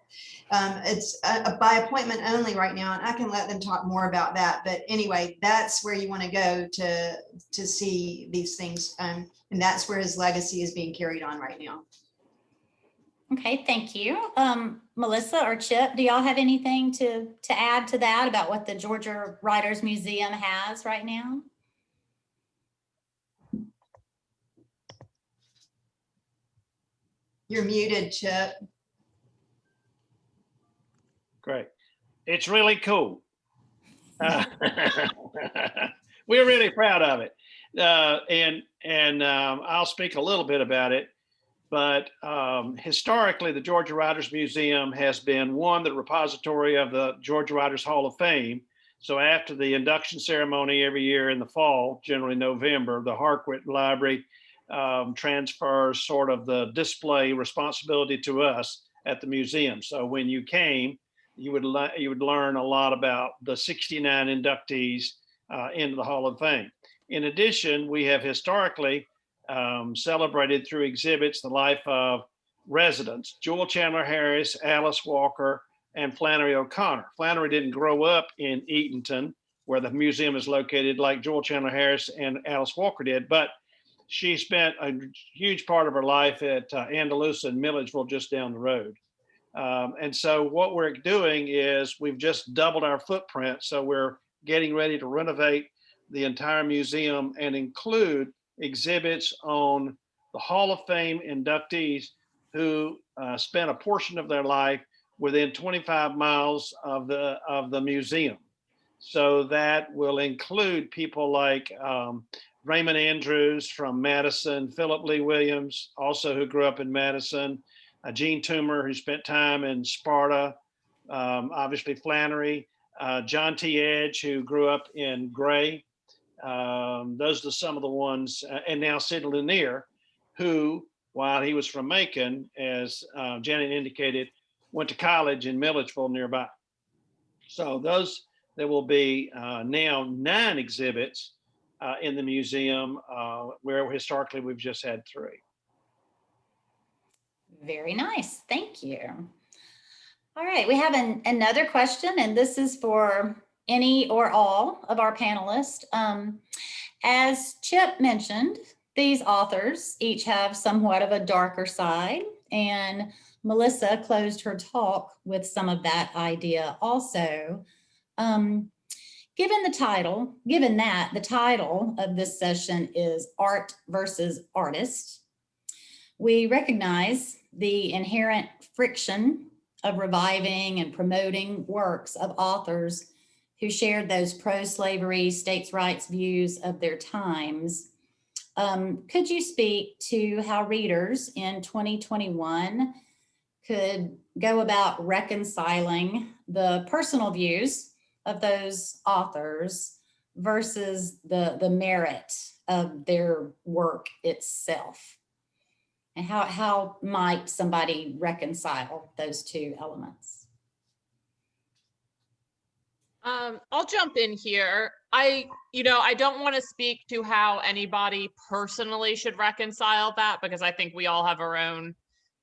It's by appointment only right now, and I can let them talk more about that. But anyway, that's where you want to go to see these things, and that's where his legacy is being carried on right now. Okay, thank you. Melissa or Chip, do y'all have anything to add to that about what the Georgia Writers Museum has right now? You're muted, Chip. Great. It's really cool. We're really proud of it. And I'll speak a little bit about it. But historically, the Georgia Writers Museum has been the repository of the Georgia Writers Hall of Fame. So after the induction ceremony every year in the fall, generally November, the Harquit Library transfers sort of the display responsibility to us at the museum. So when you came, you would learn a lot about the 69 inductees into the Hall of Fame. In addition, we have historically celebrated through exhibits the life of residents, Jewel Chandler Harris, Alice Walker, and Flannery O'Connor. Flannery didn't grow up in Eatonton, where the museum is located, like Joel Chandler Harris and Alice Walker did, but she spent a huge part of her life at Andalusia and Milledgeville, just down the road. And so what we're doing is we've just doubled our footprint. So we're getting ready to renovate the entire museum and include exhibits on the Hall of Fame inductees who spent a portion of their life within 25 miles of the museum. So that will include people like Raymond Andrews from Madison, Philip Lee Williams, also who grew up in Madison, Gene Toomer, who spent time in Sparta, obviously Flannery, John T. Edge, who grew up in Gray. Those are some of the ones, and now Sidney Lanier, who, while he was from Macon, as Janet indicated, went to college in Milledgeville nearby. So there will be now 9 exhibits in the museum, where historically we've just had 3. Very nice. Thank you. All right, we have another question, and this is for any or all of our panelists. As Chip mentioned, these authors each have somewhat of a darker side, and Melissa closed her talk with some of that idea also. Given that the title of this session is Art versus Artist, we recognize the inherent friction of reviving and promoting works of authors who shared those pro-slavery states' rights views of their times. Could you speak to how readers in 2021 could go about reconciling the personal views of those authors versus the merit of their work itself? And how might somebody reconcile those 2 elements? I'll jump in here. I don't want to speak to how anybody personally should reconcile that, because I think we all have our own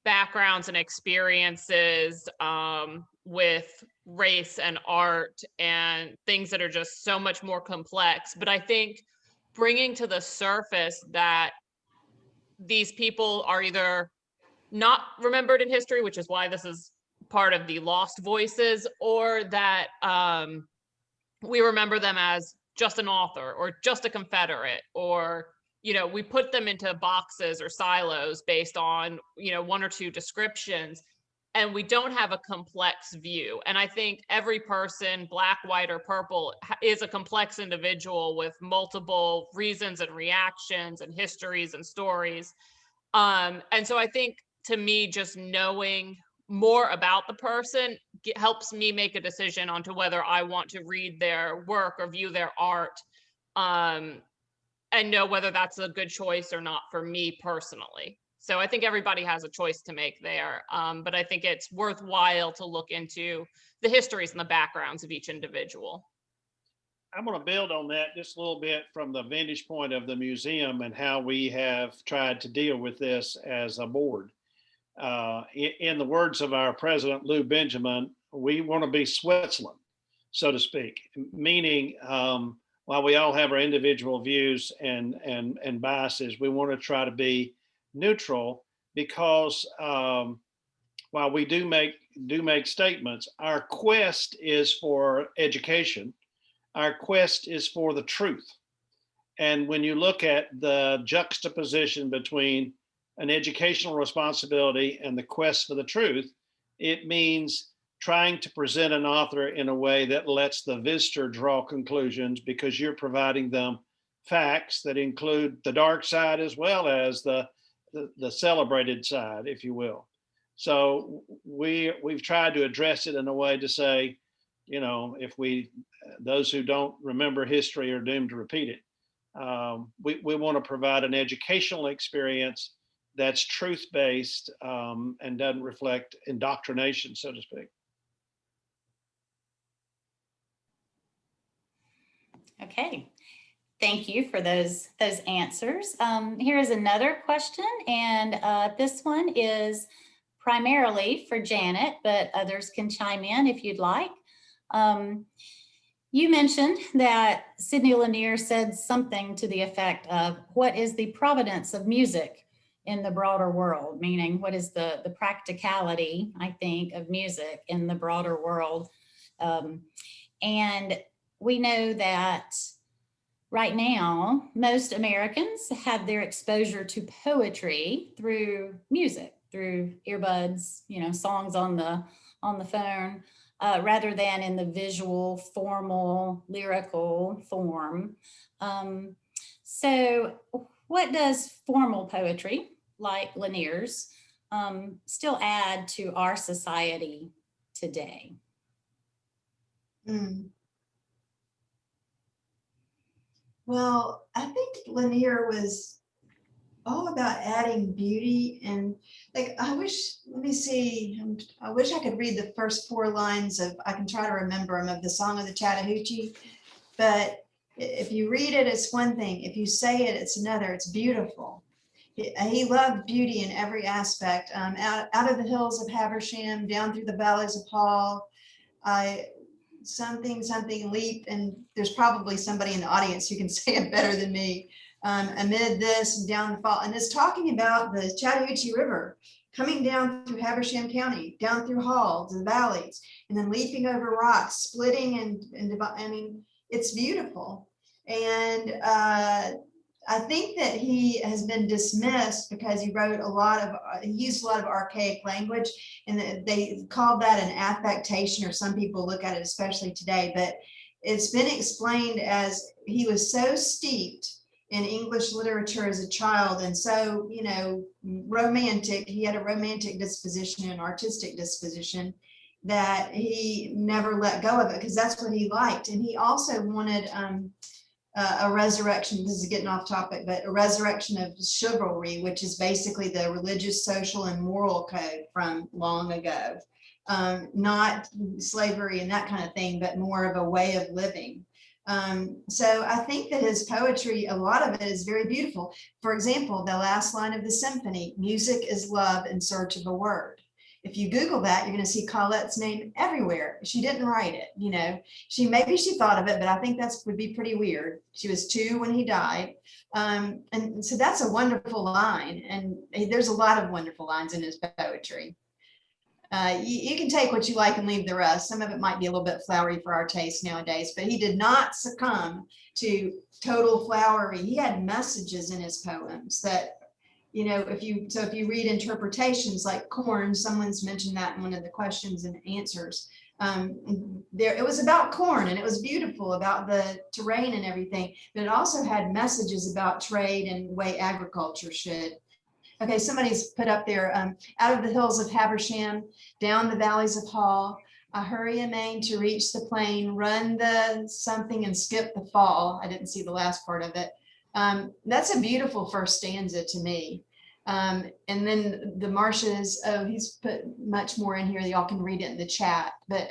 backgrounds and experiences with race and art and things that are just so much more complex. But I think bringing to the surface that these people are either not remembered in history, which is why this is part of the lost voices, or that we remember them as just an author or just a Confederate, or we put them into boxes or silos based on 1 or 2 descriptions, and we don't have a complex view. And I think every person, black, white, or purple, is a complex individual with multiple reasons and reactions and histories and stories. And so I think, to me, just knowing more about the person helps me make a decision onto whether I want to read their work or view their art, and know whether that's a good choice or not for me personally. So I think everybody has a choice to make there, but I think it's worthwhile to look into the histories and the backgrounds of each individual. I'm going to build on that just a little bit from the vantage point of the museum and how we have tried to deal with this as a board. In the words of our president, Lou Benjamin, we want to be Switzerland, so to speak, meaning while we all have our individual views and biases, we want to try to be neutral, because while we do make statements, our quest is for education. Our quest is for the truth. And when you look at the juxtaposition between an educational responsibility and the quest for the truth, it means trying to present an author in a way that lets the visitor draw conclusions, because you're providing them facts that include the dark side as well as the celebrated side, if you will. So we've tried to address it in a way to say, if those who don't remember history are doomed to repeat it. We want to provide an educational experience that's truth-based and doesn't reflect indoctrination, so to speak. Okay, thank you for those answers. Here is another question, and this one is primarily for Janet, but others can chime in if you'd like. You mentioned that Sidney Lanier said something to the effect of, what is the provenance of music in the broader world? Meaning, what is the practicality, I think, of music in the broader world? And we know that right now, most Americans have their exposure to poetry through music, through earbuds, songs on the phone, rather than in the visual, formal, lyrical form. So what does formal poetry, like Lanier's, still add to our society today? Well, I think Lanier was all about adding beauty and I wish I could read the first 4 lines I can try to remember them, of the Song of the Chattahoochee, but if you read it, it's one thing. If you say it, it's another. It's beautiful. He loved beauty in every aspect. Out of the hills of Habersham, down through the valleys of Hall, something leap, and there's probably somebody in the audience who can say it better than me. Amid this and down the fall, and it's talking about the Chattahoochee River coming down through Habersham County, down through Hall to the valleys, and then leaping over rocks, splitting and I mean, it's beautiful. And I think that he has been dismissed because he used a lot of archaic language, and they called that an affectation, or some people look at it, especially today, but it's been explained as he was so steeped in English literature as a child, and so, romantic. He had a romantic disposition, an artistic disposition, that he never let go of it, because that's what he liked. And he also wanted a resurrection. This is getting off topic, but a resurrection of chivalry, which is basically the religious, social, and moral code from long ago. Not slavery and that kind of thing, but more of a way of living. So I think that his poetry, a lot of it is very beautiful. For example, the last line of the symphony, music is love in search of a word. If you Google that, you're going to see Colette's name everywhere. She didn't write it, maybe she thought of it, but I think that would be pretty weird. She was 2 when he died. And so that's a wonderful line. And there's a lot of wonderful lines in his poetry. You can take what you like and leave the rest. Some of it might be a little bit flowery for our taste nowadays, but he did not succumb to total flowery. He had messages in his poems that, if you read interpretations like corn, someone's mentioned that in one of the questions and answers. It was about corn, and it was beautiful, about the terrain and everything, but it also had messages about trade and the way agriculture should. Okay, somebody's put up there, out of the hills of Habersham, down the valleys of Hall, I hurry amain to reach the plain, run the something and skip the fall. I didn't see the last part of it. That's a beautiful first stanza to me. And then the marshes, he's put much more in here. Y'all can read it in the chat. But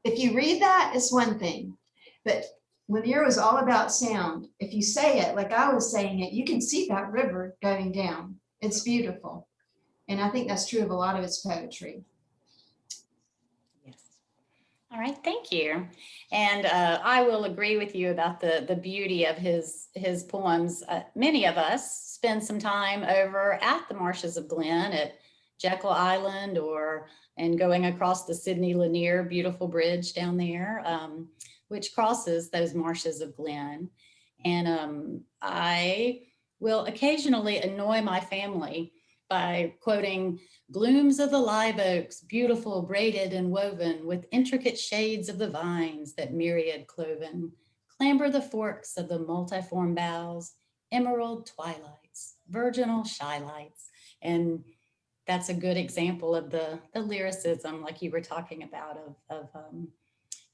if you read that, it's one thing. But Lanier was all about sound. If you say it like I was saying it, you can see that river going down. It's beautiful. And I think that's true of a lot of his poetry. Yes. All right, thank you. And I will agree with you about the beauty of his poems. Many of us spend some time over at the Marshes of Glen at Jekyll Island, and going across the Sidney Lanier beautiful bridge down there, which crosses those Marshes of Glen. And I will occasionally annoy my family by quoting, "Glooms of the live oaks, beautiful, braided and woven, with intricate shades of the vines that myriad cloven, clamber the forks of the multiform boughs, emerald twilights, virginal shylights." And that's a good example of the lyricism, like you were talking about, of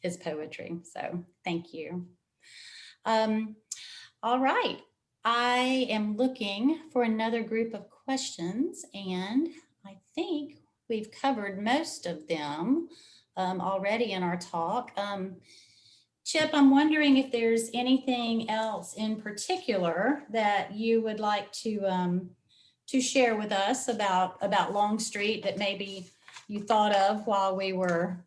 his poetry. So thank you. All right. I am looking for another group of questions, and I think we've covered most of them already in our talk. Chip, I'm wondering if there's anything else in particular that you would like to share with us about Longstreet that maybe you thought of while we were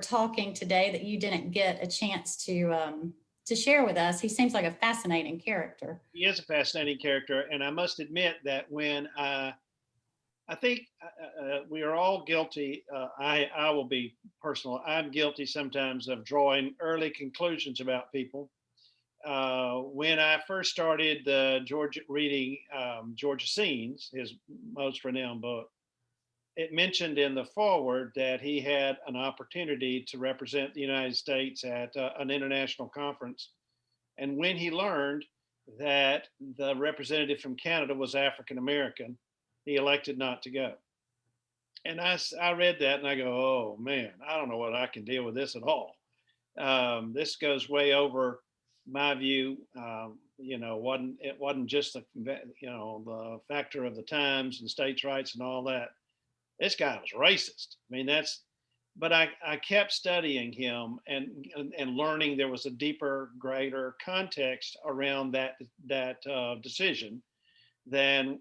talking today that you didn't get a chance to share with us? He seems like a fascinating character. He is a fascinating character, and I must admit that when I think we are all guilty. I will be personal. I'm guilty sometimes of drawing early conclusions about people. When I first started reading Georgia Scenes, his most renowned book, it mentioned in the foreword that he had an opportunity to represent the United States at an international conference. And when he learned that the representative from Canada was African American, he elected not to go. And I read that and I go, oh man, I don't know what I can deal with this at all. This goes way over my view. It wasn't just the factor of the times and states' rights and all that. This guy was racist. I mean, but I kept studying him and learning there was a deeper, greater context around that decision than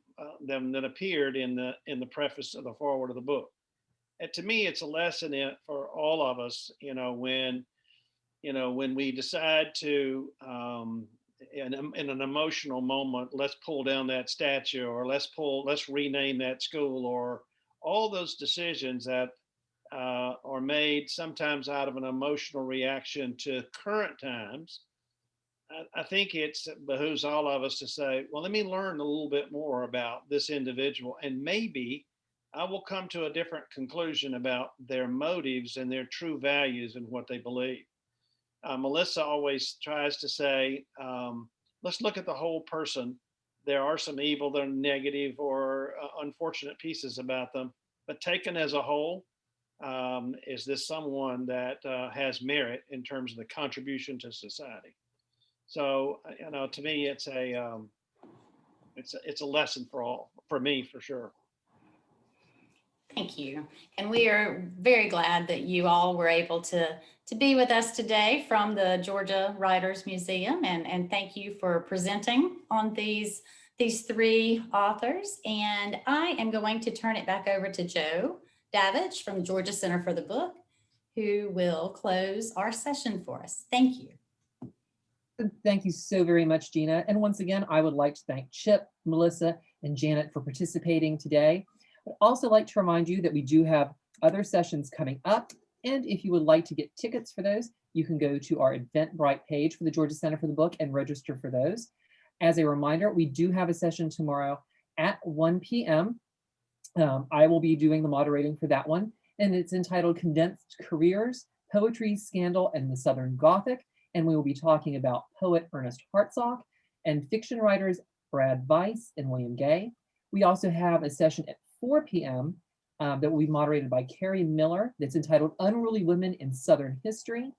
appeared in the preface of the foreword of the book. And to me, it's a lesson for all of us, when we decide to, in an emotional moment, let's pull down that statue, or let's rename that school, or all those decisions that are made sometimes out of an emotional reaction to current times. I think it behooves all of us to say, well, let me learn a little bit more about this individual, and maybe I will come to a different conclusion about their motives and their true values and what they believe. Melissa always tries to say, let's look at the whole person. There are some evil, there are negative or unfortunate pieces about them, but taken as a whole, is this someone that has merit in terms of the contribution to society? So, to me, it's a lesson for me, for sure. Thank you. And we are very glad that you all were able to be with us today from the Georgia Writers Museum. And thank you for presenting on these three authors. And I am going to turn it back over to Joe Davich from Georgia Center for the Book, who will close our session for us. Thank you. Thank you so very much, Gina. And once again, I would like to thank Chip, Melissa, and Janet for participating today. I'd also like to remind you that we do have other sessions coming up. And if you would like to get tickets for those, you can go to our Eventbrite page for the Georgia Center for the Book and register for those. As a reminder, we do have a session tomorrow at 1 p.m. I will be doing the moderating for that one, and it's entitled Condensed Careers, Poetry, Scandal, and the Southern Gothic. And we will be talking about poet Ernest Hartsock and fiction writers Brad Weiss and William Gay. We also have a session at 4 p.m. That will be moderated by Carrie Miller that's entitled Unruly Women in Southern History,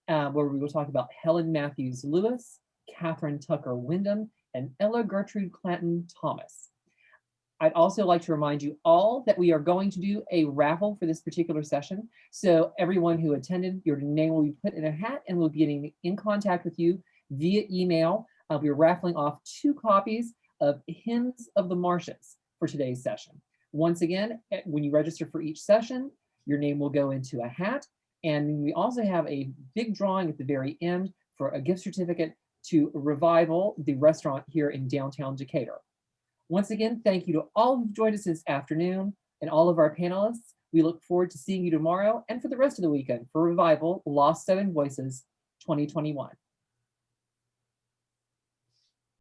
where we will talk about Helen Matthews Lewis, Catherine Tucker Wyndham, and Ella Gertrude Clanton Thomas. I'd also like to remind you all that we are going to do a raffle for this particular session. So everyone who attended, your name will be put in a hat and we'll be getting in contact with you via email. We're raffling off 2 copies of Hymns of the Marshes for today's session. Once again, when you register for each session, your name will go into a hat. And we also have a big drawing at the very end for a gift certificate to Revival, the restaurant here in downtown Decatur. Once again, thank you to all who've joined us this afternoon and all of our panelists. We look forward to seeing you tomorrow and for the rest of the weekend for Revival Lost 7 Voices 2021.